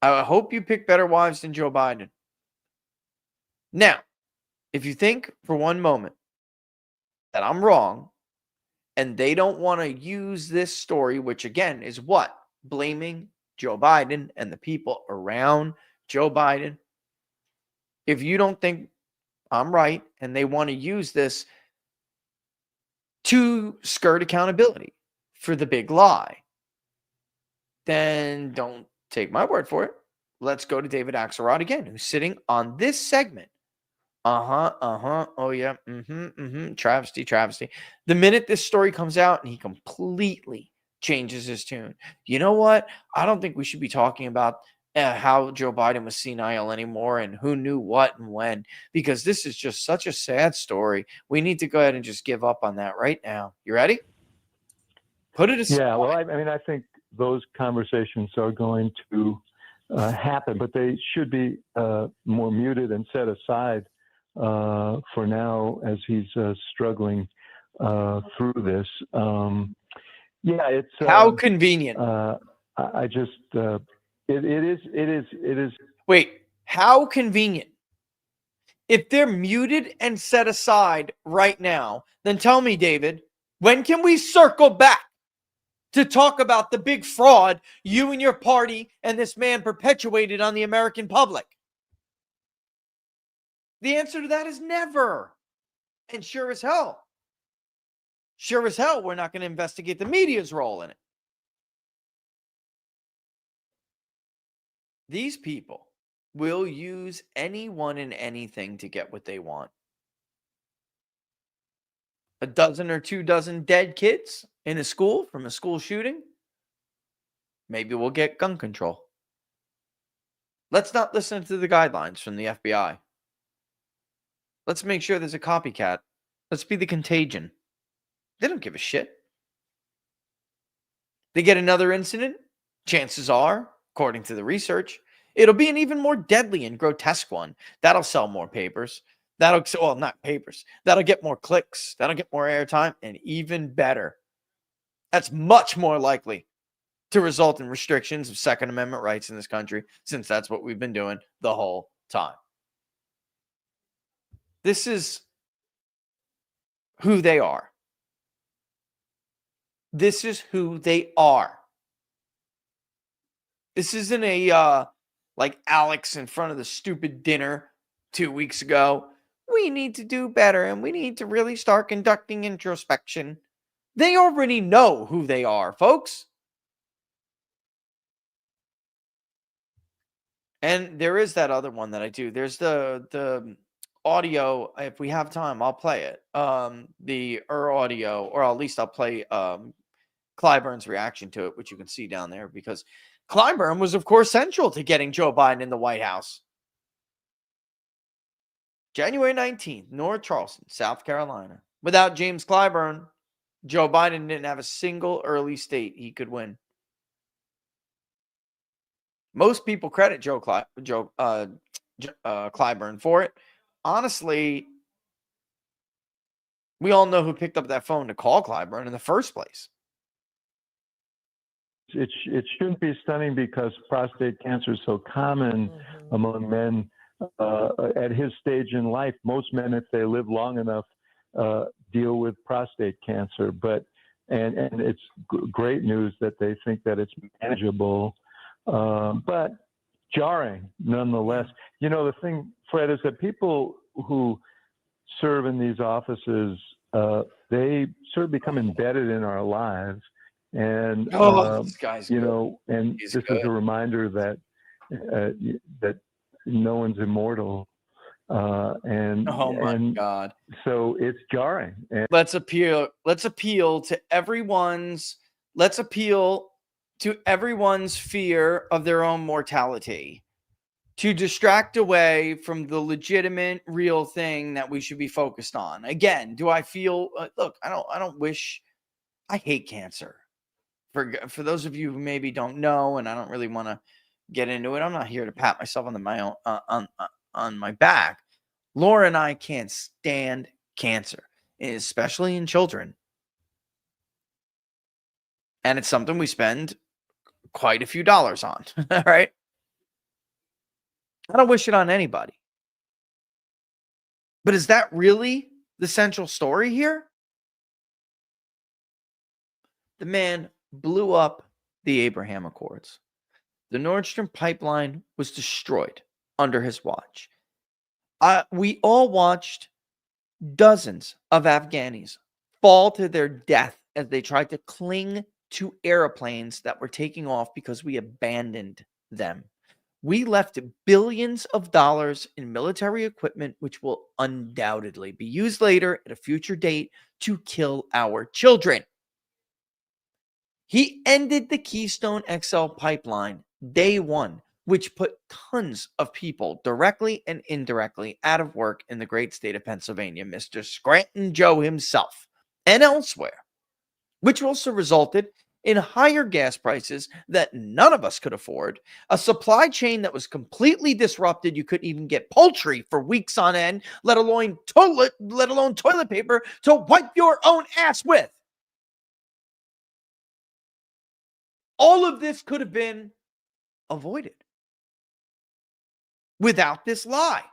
[SPEAKER 1] I hope you pick better wives than Joe Biden. Now, if you think for one moment that I'm wrong and they don't want to use this story, which again is what? Blaming Joe Biden and the people around Joe Biden. If you don't think I'm right and they want to use this to skirt accountability for the big lie, then don't take my word for it. Let's go to David Axelrod again, who's sitting on this segment. Oh, yeah. Travesty. The minute this story comes out and he completely changes his tune. You know what? I don't think we should be talking about how Joe Biden was senile anymore and who knew what and when, because this is just such a sad story. We need to go ahead and just give up on that right now. You ready? Put it aside.
[SPEAKER 6] Yeah, well, I think those conversations are going to happen, but they should be more muted and set aside for now as he's struggling through this. It's
[SPEAKER 1] how convenient.
[SPEAKER 6] I just it is.
[SPEAKER 1] Wait, how convenient. If they're muted and set aside right now, then tell me, David, when can we circle back to talk about the big fraud you and your party and this man perpetuated on the American public? The answer to that is never. And sure as hell, we're not going to investigate the media's role in it. These people will use anyone and anything to get what they want. A dozen or 2 dozen dead kids in a school from a school shooting. Maybe we'll get gun control. Let's not listen to the guidelines from the FBI. Let's make sure there's a copycat. Let's be the contagion. They don't give a shit. They get another incident. Chances are, according to the research, it'll be an even more deadly and grotesque one. That'll sell more papers. That'll get more clicks. That'll get more airtime. And even better, that's much more likely to result in restrictions of Second Amendment rights in this country, since that's what we've been doing the whole time. This is who they are. This is who they are. This isn't a like Alex in front of the stupid dinner 2 weeks ago. We need to do better and we need to really start conducting introspection. They already know who they are, folks. And there is that other one that I do. There's the audio. If we have time, I'll play it. The audio, or at least I'll play Clyburn's reaction to it, which you can see down there, because Clyburn was, of course, central to getting Joe Biden in the White House. January 19th, North Charleston, South Carolina. Without James Clyburn, Joe Biden didn't have a single early state he could win. Most people credit Clyburn for it. Honestly, we all know who picked up that phone to call Clyburn in the first place.
[SPEAKER 6] it shouldn't be stunning because prostate cancer is so common among men at his stage in life. Most men, if they live long enough, deal with prostate cancer. But and it's great news that they think that it's manageable, but jarring nonetheless. You know, the thing, Fred, is that people who serve in these offices, they sort of become embedded in our lives. And,
[SPEAKER 1] this guy's
[SPEAKER 6] you
[SPEAKER 1] good.
[SPEAKER 6] know, and
[SPEAKER 1] He's
[SPEAKER 6] this
[SPEAKER 1] good.
[SPEAKER 6] is a reminder that that no one's immortal. And
[SPEAKER 1] Oh my
[SPEAKER 6] and
[SPEAKER 1] God.
[SPEAKER 6] so it's jarring. And
[SPEAKER 1] Let's appeal to everyone's fear of their own mortality, to distract away from the legitimate, real thing that we should be focused on. Again, do I feel look, I hate cancer. For those of you who maybe don't know, and I don't really want to get into it, I'm not here to pat myself on my back. Laura and I can't stand cancer, especially in children. And it's something we spend quite a few dollars on, all right? I don't wish it on anybody. But is that really the central story here? The man blew up the Abraham Accords. The Nord Stream pipeline was destroyed under his watch. We all watched dozens of Afghanis fall to their death as they tried to cling to airplanes that were taking off because we abandoned them. We left billions of dollars in military equipment, which will undoubtedly be used later at a future date to kill our children. He ended the Keystone XL pipeline day one, which put tons of people directly and indirectly out of work in the great state of Pennsylvania, Mr. Scranton Joe himself, and elsewhere, which also resulted in higher gas prices that none of us could afford, a supply chain that was completely disrupted. You couldn't even get poultry for weeks on end, let alone toilet paper to wipe your own ass with. All of this could have been avoided without this lie.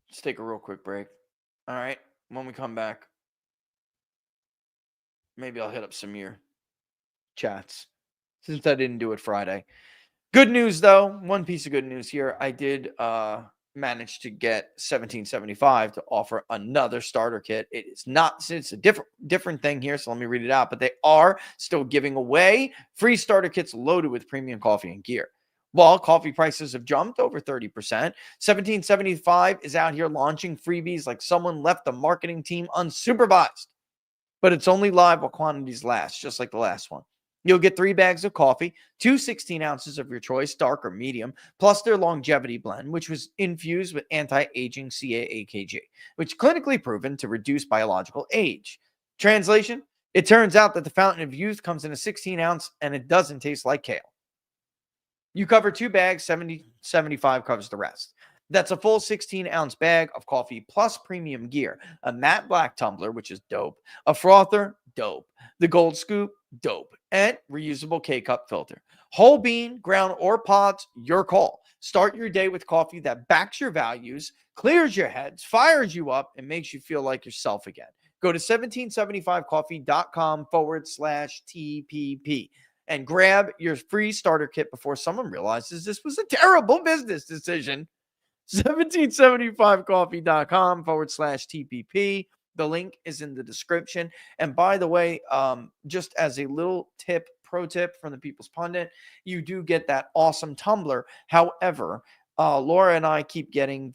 [SPEAKER 1] Let's take a real quick break. All right. When we come back, maybe I'll hit up some of your chats since I didn't do it Friday. Good news, though. One piece of good news here. I did manage to get 1775 to offer another starter kit. It's a different thing here, so let me read it out. But they are still giving away free starter kits loaded with premium coffee and gear. While coffee prices have jumped over 30%, 1775 is out here launching freebies like someone left the marketing team unsupervised. But it's only live while quantities last, just like the last one. You'll get 3 bags of coffee, 2 16 ounces of your choice, dark or medium, plus their longevity blend, which was infused with anti-aging CA-AKG, which is clinically proven to reduce biological age. Translation, it turns out that the Fountain of Youth comes in a 16 ounce and it doesn't taste like kale. You cover 2 bags, 75 covers the rest. That's a full 16-ounce bag of coffee plus premium gear, a matte black tumbler, which is dope, a frother, dope, the gold scoop, dope, and reusable K-cup filter. Whole bean, ground, or pods, your call. Start your day with coffee that backs your values, clears your heads, fires you up, and makes you feel like yourself again. Go to 1775coffee.com/TPP. and grab your free starter kit before someone realizes this was a terrible business decision. 1775coffee.com/TPP. The link is in the description. And by the way, just as a little pro tip from the People's Pundit, you do get that awesome tumbler. However, Laura and I keep getting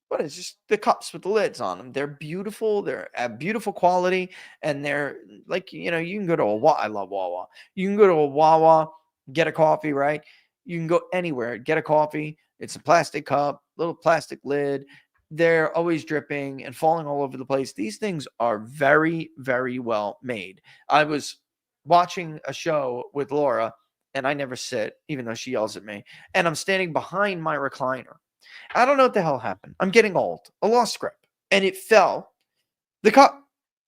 [SPEAKER 1] what is just the cups with the lids on them. They're beautiful. They're at beautiful quality. And they're like, you can go to I love Wawa. You can go to a Wawa, get a coffee, right? You can go anywhere, get a coffee. It's a plastic cup, little plastic lid. They're always dripping and falling all over the place. These things are very, very well made. I was watching a show with Laura, and I never sit, even though she yells at me. And I'm standing behind my recliner. I don't know what the hell happened. I'm getting old. I lost grip. And it fell. The cup,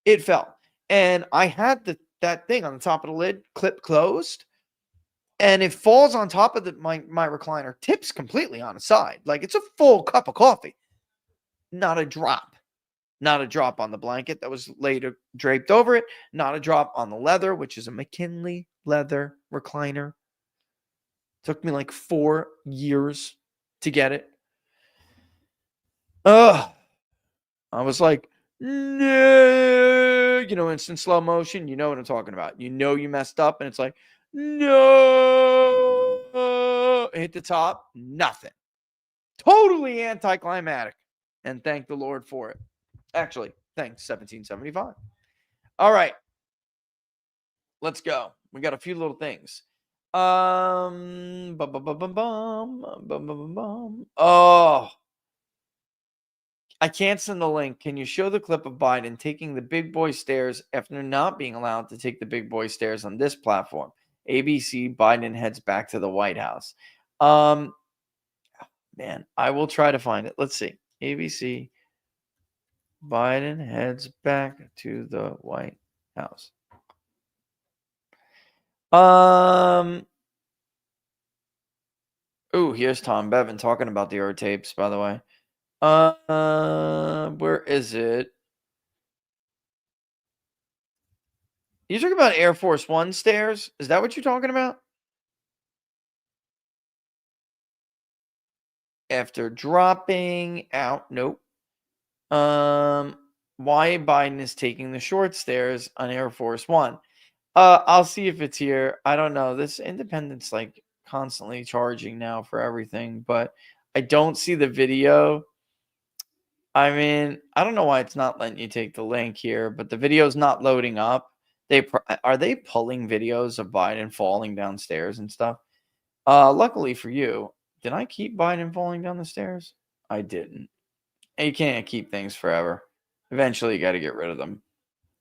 [SPEAKER 1] it fell. And I had that thing on the top of the lid, clip closed. And it falls on top of my recliner, tips completely on its side. Like it's a full cup of coffee. Not a drop. Not a drop on the blanket that was later draped over it. Not a drop on the leather, which is a McKinley leather recliner. Took me like 4 years to get it. Ugh. I was like, no. You know, instant slow motion. You know what I'm talking about. You know you messed up, and it's like, no. Hit the top. Nothing. Totally anticlimactic. And thank the Lord for it. Actually, thanks, 1775. All right. Let's go. We got a few little things. Oh, I can't send the link. Can you show the clip of Biden taking the big boy stairs after not being allowed to take the big boy stairs on this platform? ABC, Biden heads back to the White House. Man, I will try to find it. Let's see. ABC, Biden heads back to the White House. Ooh, here's Tom Bevan talking about the Ur tapes, by the way. Where is it? You talking about Air Force One stairs? Is that what you're talking about? After dropping out, nope. Why Biden is taking the short stairs on Air Force One? I'll see if it's here. I don't know. This Independent's like constantly charging now for everything, but I don't see the video. I mean, I don't know why it's not letting you take the link here, but the video's not loading up. Are they pulling videos of Biden falling downstairs and stuff? Luckily for you, did I keep Biden falling down the stairs? I didn't. And you can't keep things forever. Eventually, you got to get rid of them.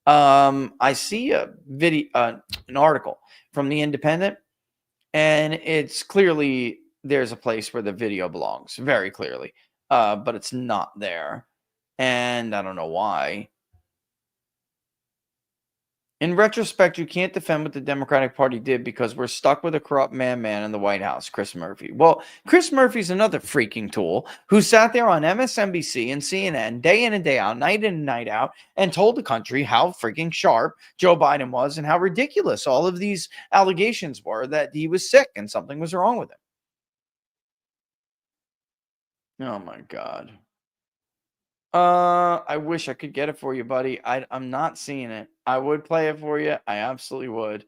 [SPEAKER 1] I see a video, an article from the Independent, and it's clearly there's a place where the video belongs, very clearly, but it's not there, and I don't know why. In retrospect, you can't defend what the Democratic Party did because we're stuck with a corrupt man in the White House, Chris Murphy. Well, Chris Murphy's another freaking tool who sat there on MSNBC and CNN day in and day out, night in and night out, and told the country how freaking sharp Joe Biden was and how ridiculous all of these allegations were that he was sick and something was wrong with him. Oh, my God. I wish I could get it for you, buddy. I'm not seeing it. I would play it for you. I absolutely would.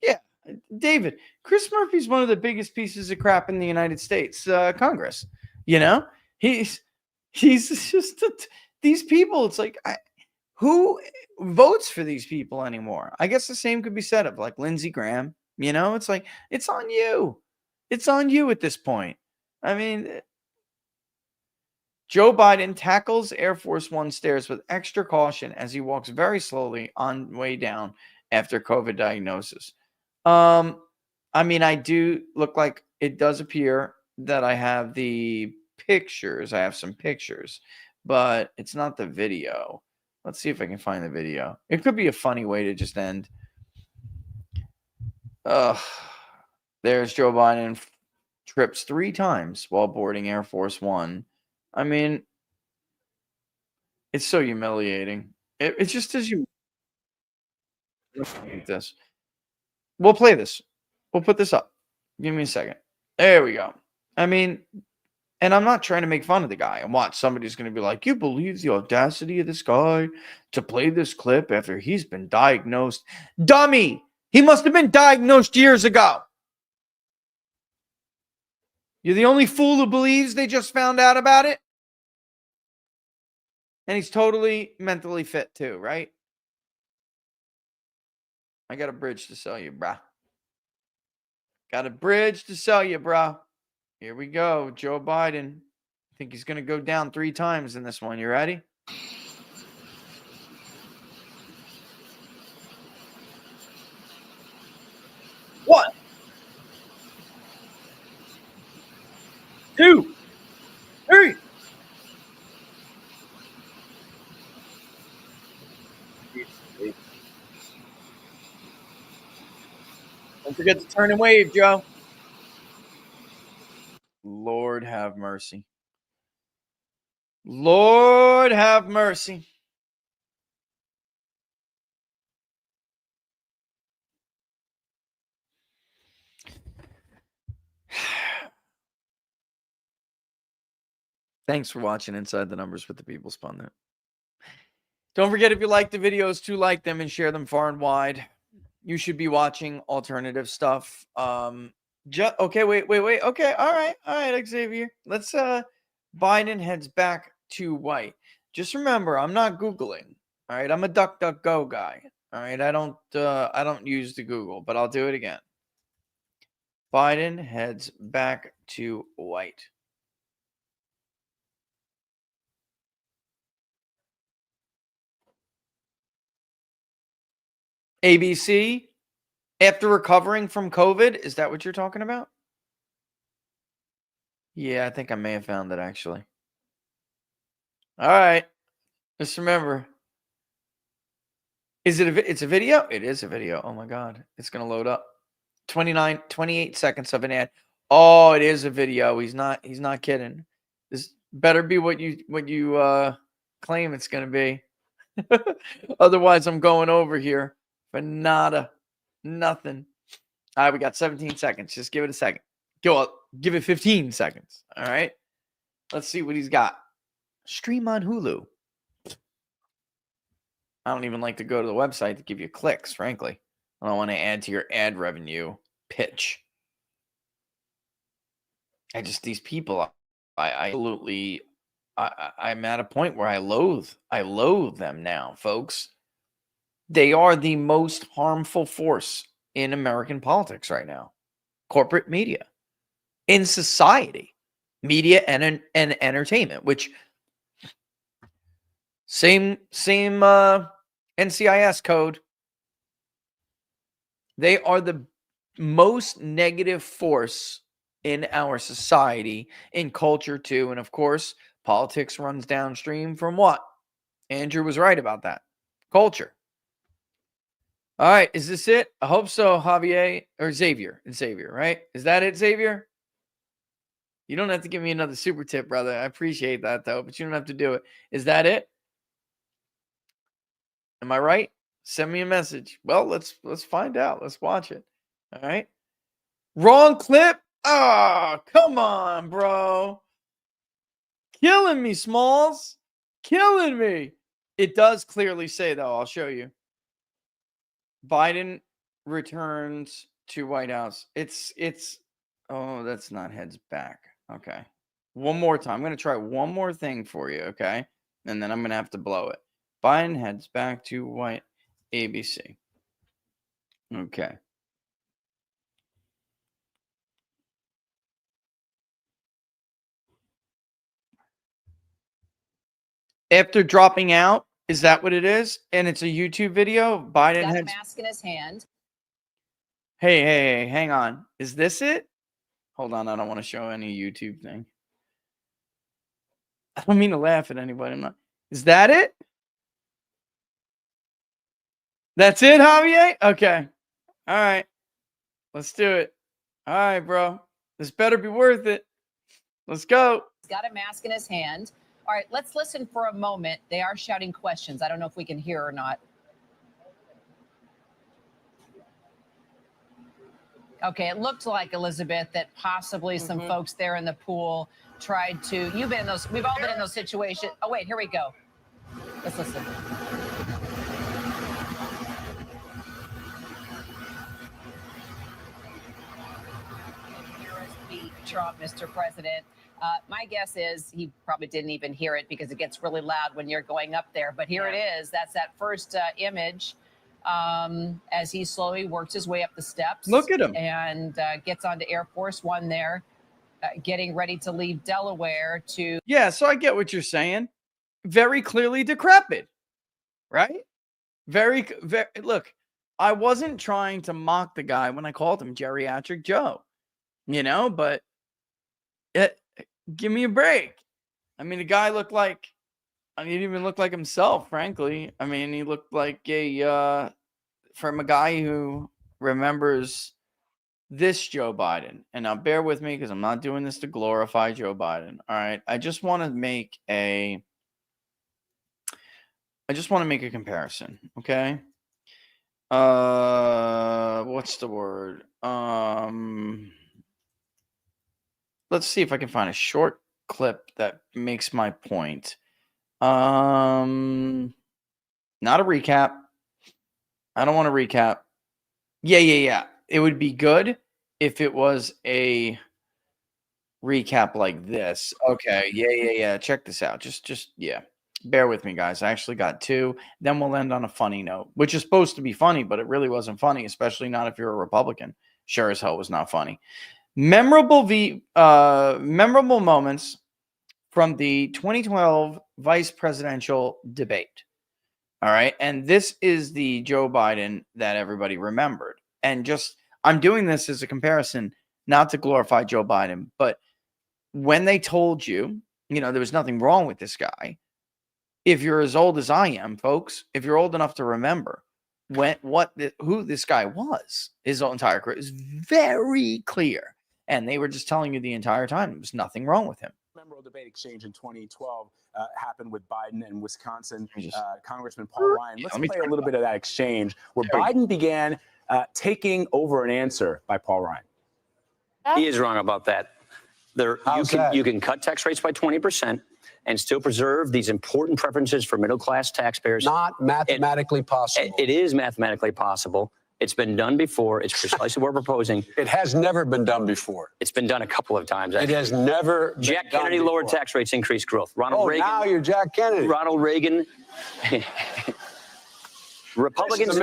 [SPEAKER 1] Yeah, David, Chris Murphy's one of the biggest pieces of crap in the United States Congress. You know, he's just these people. It's like, who votes for these people anymore? I guess the same could be said of like Lindsey Graham. You know, it's like, it's on you. It's on you at this point. I mean, Joe Biden tackles Air Force One stairs with extra caution as he walks very slowly on way down after COVID diagnosis. I mean, I do look like it does appear that I have the pictures. I have some pictures, but it's not the video. Let's see if I can find the video. It could be a funny way to just end. There's Joe Biden trips 3 times while boarding Air Force One. I mean, it's so humiliating. It's just as you. This. We'll play this. We'll put this up. Give me a second. There we go. I mean, and I'm not trying to make fun of the guy. And watch, somebody's going to be like, you believe the audacity of this guy to play this clip after he's been diagnosed? Dummy! He must have been diagnosed years ago. You're the only fool who believes they just found out about it? And he's totally mentally fit too, right? I got a bridge to sell you, brah. Got a bridge to sell you, brah. Here we go. Joe Biden. I think he's going to go down 3 times in this one. You ready? One, 2, Don't forget to turn and wave, Joe. Lord have mercy. Lord have mercy. Thanks for watching Inside the Numbers with the People's Pundit. Don't forget, if you like the videos, to like them and share them far and wide. You should be watching alternative stuff. Okay, wait. Okay, all right, Xavier. Let's Biden heads back to white. Just remember, I'm not Googling. All right, I'm a DuckDuckGo guy. All right, I don't use the Google, but I'll do it again. Biden heads back to white. ABC, after recovering from COVID, is that what you're talking about? Yeah, I think I may have found it, actually. All right. Just remember. It's a video? It is a video. Oh, my God. It's going to load up. 28 seconds of an ad. Oh, it is a video. He's not kidding. This better be what you claim it's going to be. Otherwise, I'm going over here for nothing. All right, we got 17 seconds. Just give it a second. Give it 15 seconds. All right. Let's see what he's got. Stream on Hulu. I don't even like to go to the website to give you clicks, frankly. I don't want to add to your ad revenue pitch. These people, I'm at a point where I loathe them now, folks. They are the most harmful force in American politics right now. Corporate media, in society, media and entertainment, which same NCIS code. They are the most negative force in our society, in culture too. And of course, politics runs downstream from what? Andrew was right about that. Culture. All right. Is this it? I hope so, Javier. Or Xavier. It's Xavier, right? Is that it, Xavier? You don't have to give me another super tip, brother. I appreciate that, though, but you don't have to do it. Is that it? Am I right? Send me a message. Well, let's find out. Let's watch it. All right. Wrong clip. Oh, come on, bro. Killing me, Smalls. Killing me. It does clearly say, though, I'll show you. Biden returns to White House. Oh, that's not heads back. Okay. One more time. I'm going to try one more thing for you, okay? And then I'm going to have to blow it. Biden heads back to white. ABC. Okay. After dropping out, is that what it is? And it's a YouTube video? Biden
[SPEAKER 7] got a
[SPEAKER 1] has
[SPEAKER 7] mask in his hand.
[SPEAKER 1] Hey, hang on. Is this it? Hold on, I don't want to show any YouTube thing. I don't mean to laugh at anybody. Is that it? That's it, Javier? Okay. All right. Let's do it. All right, bro. This better be worth it. Let's go.
[SPEAKER 7] He's got a mask in his hand. All right, let's listen for a moment. They are shouting questions. I don't know if we can hear or not. Okay, it looked like, Elizabeth, that possibly some folks there in the pool tried to. You've been in those. We've all been in those situations. Oh, wait, here we go. Let's listen. Hear us beat Trump, Mr. President. My guess is he probably didn't even hear it because it gets really loud when you're going up there. But here it is. That's that first image as he slowly works his way up the steps.
[SPEAKER 1] Look at him.
[SPEAKER 7] And gets onto Air Force One there, getting ready to leave Delaware to.
[SPEAKER 1] Yeah, so I get what you're saying. Very clearly decrepit, right? Very. Look, I wasn't trying to mock the guy when I called him Geriatric Joe, but give me a break. I mean, the guy looked like, he didn't even look like himself, frankly. I mean, he looked like from a guy who remembers this Joe Biden, and now bear with me because I'm not doing this to glorify Joe Biden. All right. I just want to make a comparison. Okay. What's the word? Let's see if I can find a short clip that makes my point. Not a recap. I don't want to recap. Yeah. It would be good if it was a recap like this. Okay. Yeah. Check this out. Just bear with me, guys. I actually got two. Then we'll end on a funny note, which is supposed to be funny, but it really wasn't funny, especially not if you're a Republican. Sure as hell was not funny. Memorable moments from the 2012 vice presidential debate. All right. And this is the Joe Biden that everybody remembered. And I'm doing this as a comparison, not to glorify Joe Biden, but when they told you, there was nothing wrong with this guy. If you're as old as I am, folks, if you're old enough to remember who this guy was, his entire career is very clear. And they were just telling you the entire time there was nothing wrong with him.
[SPEAKER 8] Memorable debate exchange in 2012 happened with Biden and Wisconsin Congressman Paul Ryan. Let's play a little bit of that exchange where Biden began taking over an answer by Paul Ryan.
[SPEAKER 9] He is wrong about that. You can cut tax rates by 20% and still preserve these important preferences for middle-class taxpayers.
[SPEAKER 10] Not mathematically possible.
[SPEAKER 9] It is mathematically possible. It's been done before. It's precisely what we're proposing.
[SPEAKER 10] It has never been done before.
[SPEAKER 9] It's been done a couple of times.
[SPEAKER 10] It has never been
[SPEAKER 9] Jack
[SPEAKER 10] done
[SPEAKER 9] Kennedy
[SPEAKER 10] before.
[SPEAKER 9] lowered tax rates, increased growth. Ronald Reagan.
[SPEAKER 10] Now you're Jack Kennedy.
[SPEAKER 9] Ronald Reagan. Republicans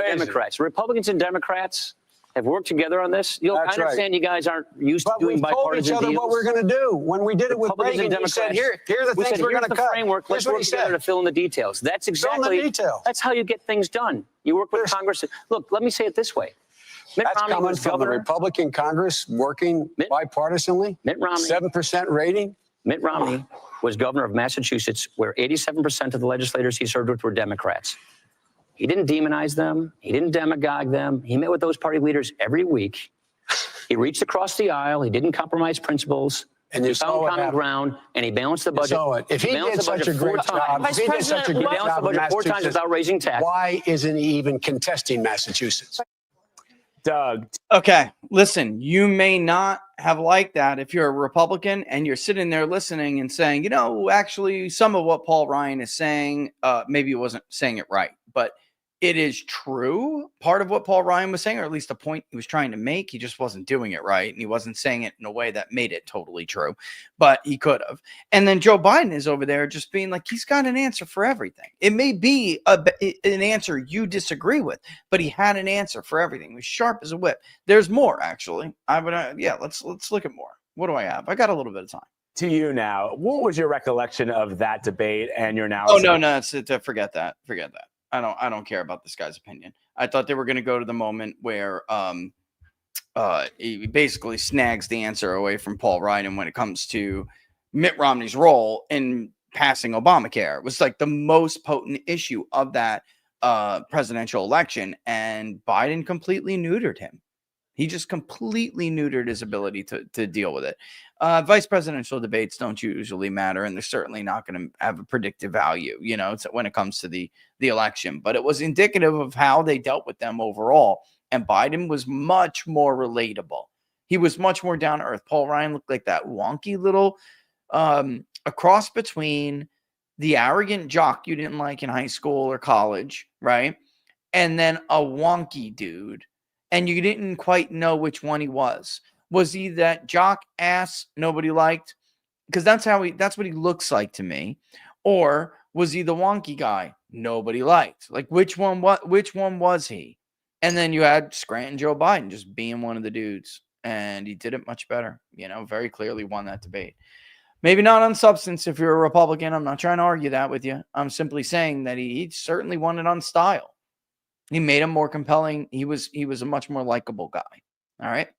[SPEAKER 9] and Democrats have worked together on this. I understand you guys aren't used to doing bipartisan deals.
[SPEAKER 10] But we told each other what we're going to do. When we did it with Reagan, you said, here are the things we're going to cut.
[SPEAKER 9] Framework. Let's work together to fill in the details. That's exactly. That's how you get things done. You work with Congress. Look, let me say it this way.
[SPEAKER 10] That's coming from the Republican Congress working bipartisanly.
[SPEAKER 9] Mitt Romney.
[SPEAKER 10] 7% rating.
[SPEAKER 9] Mitt Romney was governor of Massachusetts, where 87% of the legislators he served with were Democrats. He didn't demonize them. He didn't demagogue them. He met with those party leaders every week. He reached across the aisle. He didn't compromise principles. And he found common ground, and he balanced the budget.
[SPEAKER 10] If he did such a great job,
[SPEAKER 9] he balanced the budget 4 times without raising taxes.
[SPEAKER 10] Why isn't he even contesting Massachusetts?
[SPEAKER 8] Doug.
[SPEAKER 1] Okay, listen, you may not have liked that if you're a Republican and you're sitting there listening and saying, actually some of what Paul Ryan is saying, maybe he wasn't saying it right, but it is true. Part of what Paul Ryan was saying, or at least the point he was trying to make, he just wasn't doing it right. And he wasn't saying it in a way that made it totally true, but he could have. And then Joe Biden is over there just being like, he's got an answer for everything. It may be an answer you disagree with, but he had an answer for everything. He was sharp as a whip. There's more, actually. Let's look at more. What do I have? I got a little bit of time.
[SPEAKER 8] To you now, what was your recollection of that debate and your now?
[SPEAKER 1] Oh, no, forget that. Forget that. I don't care about this guy's opinion. I thought they were going to go to the moment where he basically snags the answer away from Paul Ryan when it comes to Mitt Romney's role in passing Obamacare. It was like the most potent issue of that presidential election, and Biden completely neutered him. He just completely neutered his ability to deal with it. Vice presidential debates don't usually matter, and they're certainly not going to have a predictive value, when it comes to the election. But it was indicative of how they dealt with them overall. And Biden was much more relatable. He was much more down to earth. Paul Ryan looked like that wonky little a cross between the arrogant jock you didn't like in high school or college, right? And then a wonky dude. And you didn't quite know which one he was. Was he that jock ass nobody liked? Because that's what he looks like to me. Or was he the wonky guy nobody liked? Like which one was he? And then you had Scranton Joe Biden just being one of the dudes. And he did it much better. Very clearly won that debate. Maybe not on substance if you're a Republican. I'm not trying to argue that with you. I'm simply saying that he certainly won it on style. He made him more compelling. He was a much more likable guy. All right.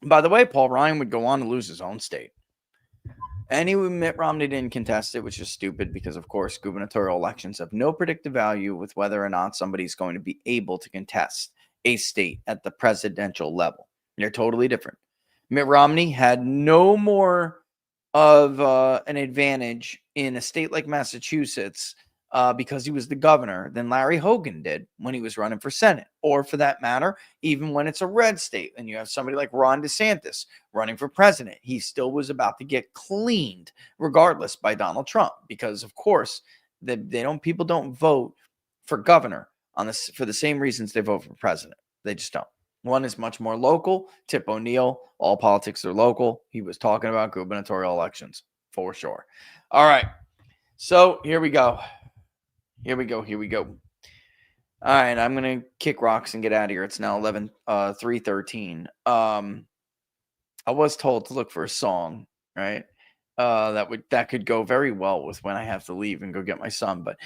[SPEAKER 1] By the way, Paul Ryan would go on to lose his own state. Anyway, Mitt Romney didn't contest it, which is stupid because, of course, gubernatorial elections have no predictive value with whether or not somebody's going to be able to contest a state at the presidential level. They're totally different. Mitt Romney had no more of an advantage in a state like Massachusetts because he was the governor than Larry Hogan did when he was running for Senate, or for that matter, even when it's a red state and you have somebody like Ron DeSantis running for president, he still was about to get cleaned regardless by Donald Trump, because of course people don't vote for governor on this for the same reasons they vote for president. They just don't. One is much more local. Tip O'Neill, all politics are local. He was talking about gubernatorial elections for sure. All right. So here we go. Here we go. All right. I'm going to kick rocks and get out of here. It's now 3:13. I was told to look for a song, right? That could go very well with when I have to leave and go get my son, but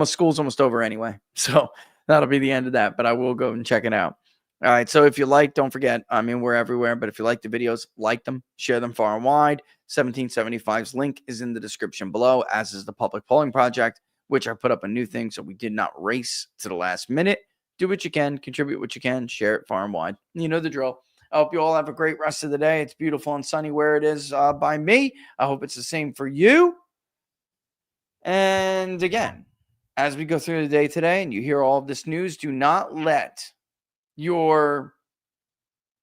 [SPEAKER 1] school's almost over anyway. So that'll be the end of that, but I will go and check it out. All right. So if you like, don't forget, I mean, we're everywhere, but if you like the videos, like them, share them far and wide. 1775's link is in the description below, as is the public polling project, which I put up a new thing. So we did not race to the last minute. Do what you can, contribute what you can, share it far and wide. You know the drill. I hope you all have a great rest of the day. It's beautiful and sunny where it is by me. I hope it's the same for you. And again, as we go through the day today and you hear all of this news, do not let your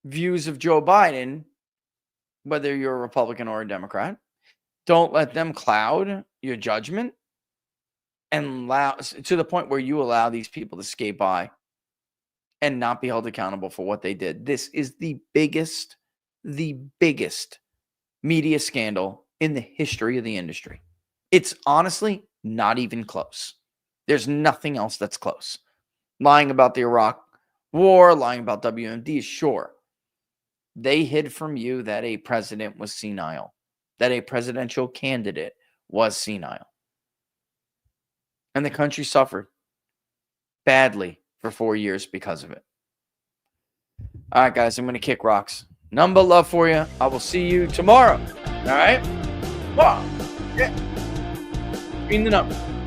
[SPEAKER 1] views of Joe Biden, whether you're a Republican or a Democrat, don't let them cloud your judgment and to the point where you allow these people to skate by and not be held accountable for what they did. This is the biggest media scandal in the history of the industry. It's honestly not even close. There's nothing else that's close. Lying about the Iraq War, lying about WMD, sure. They hid from you that a president was senile, that a presidential candidate was senile. And the country suffered badly for 4 years because of it. All right, guys, I'm going to kick rocks. Number love for you. I will see you tomorrow. All right? Wow. Yeah. Screen the number.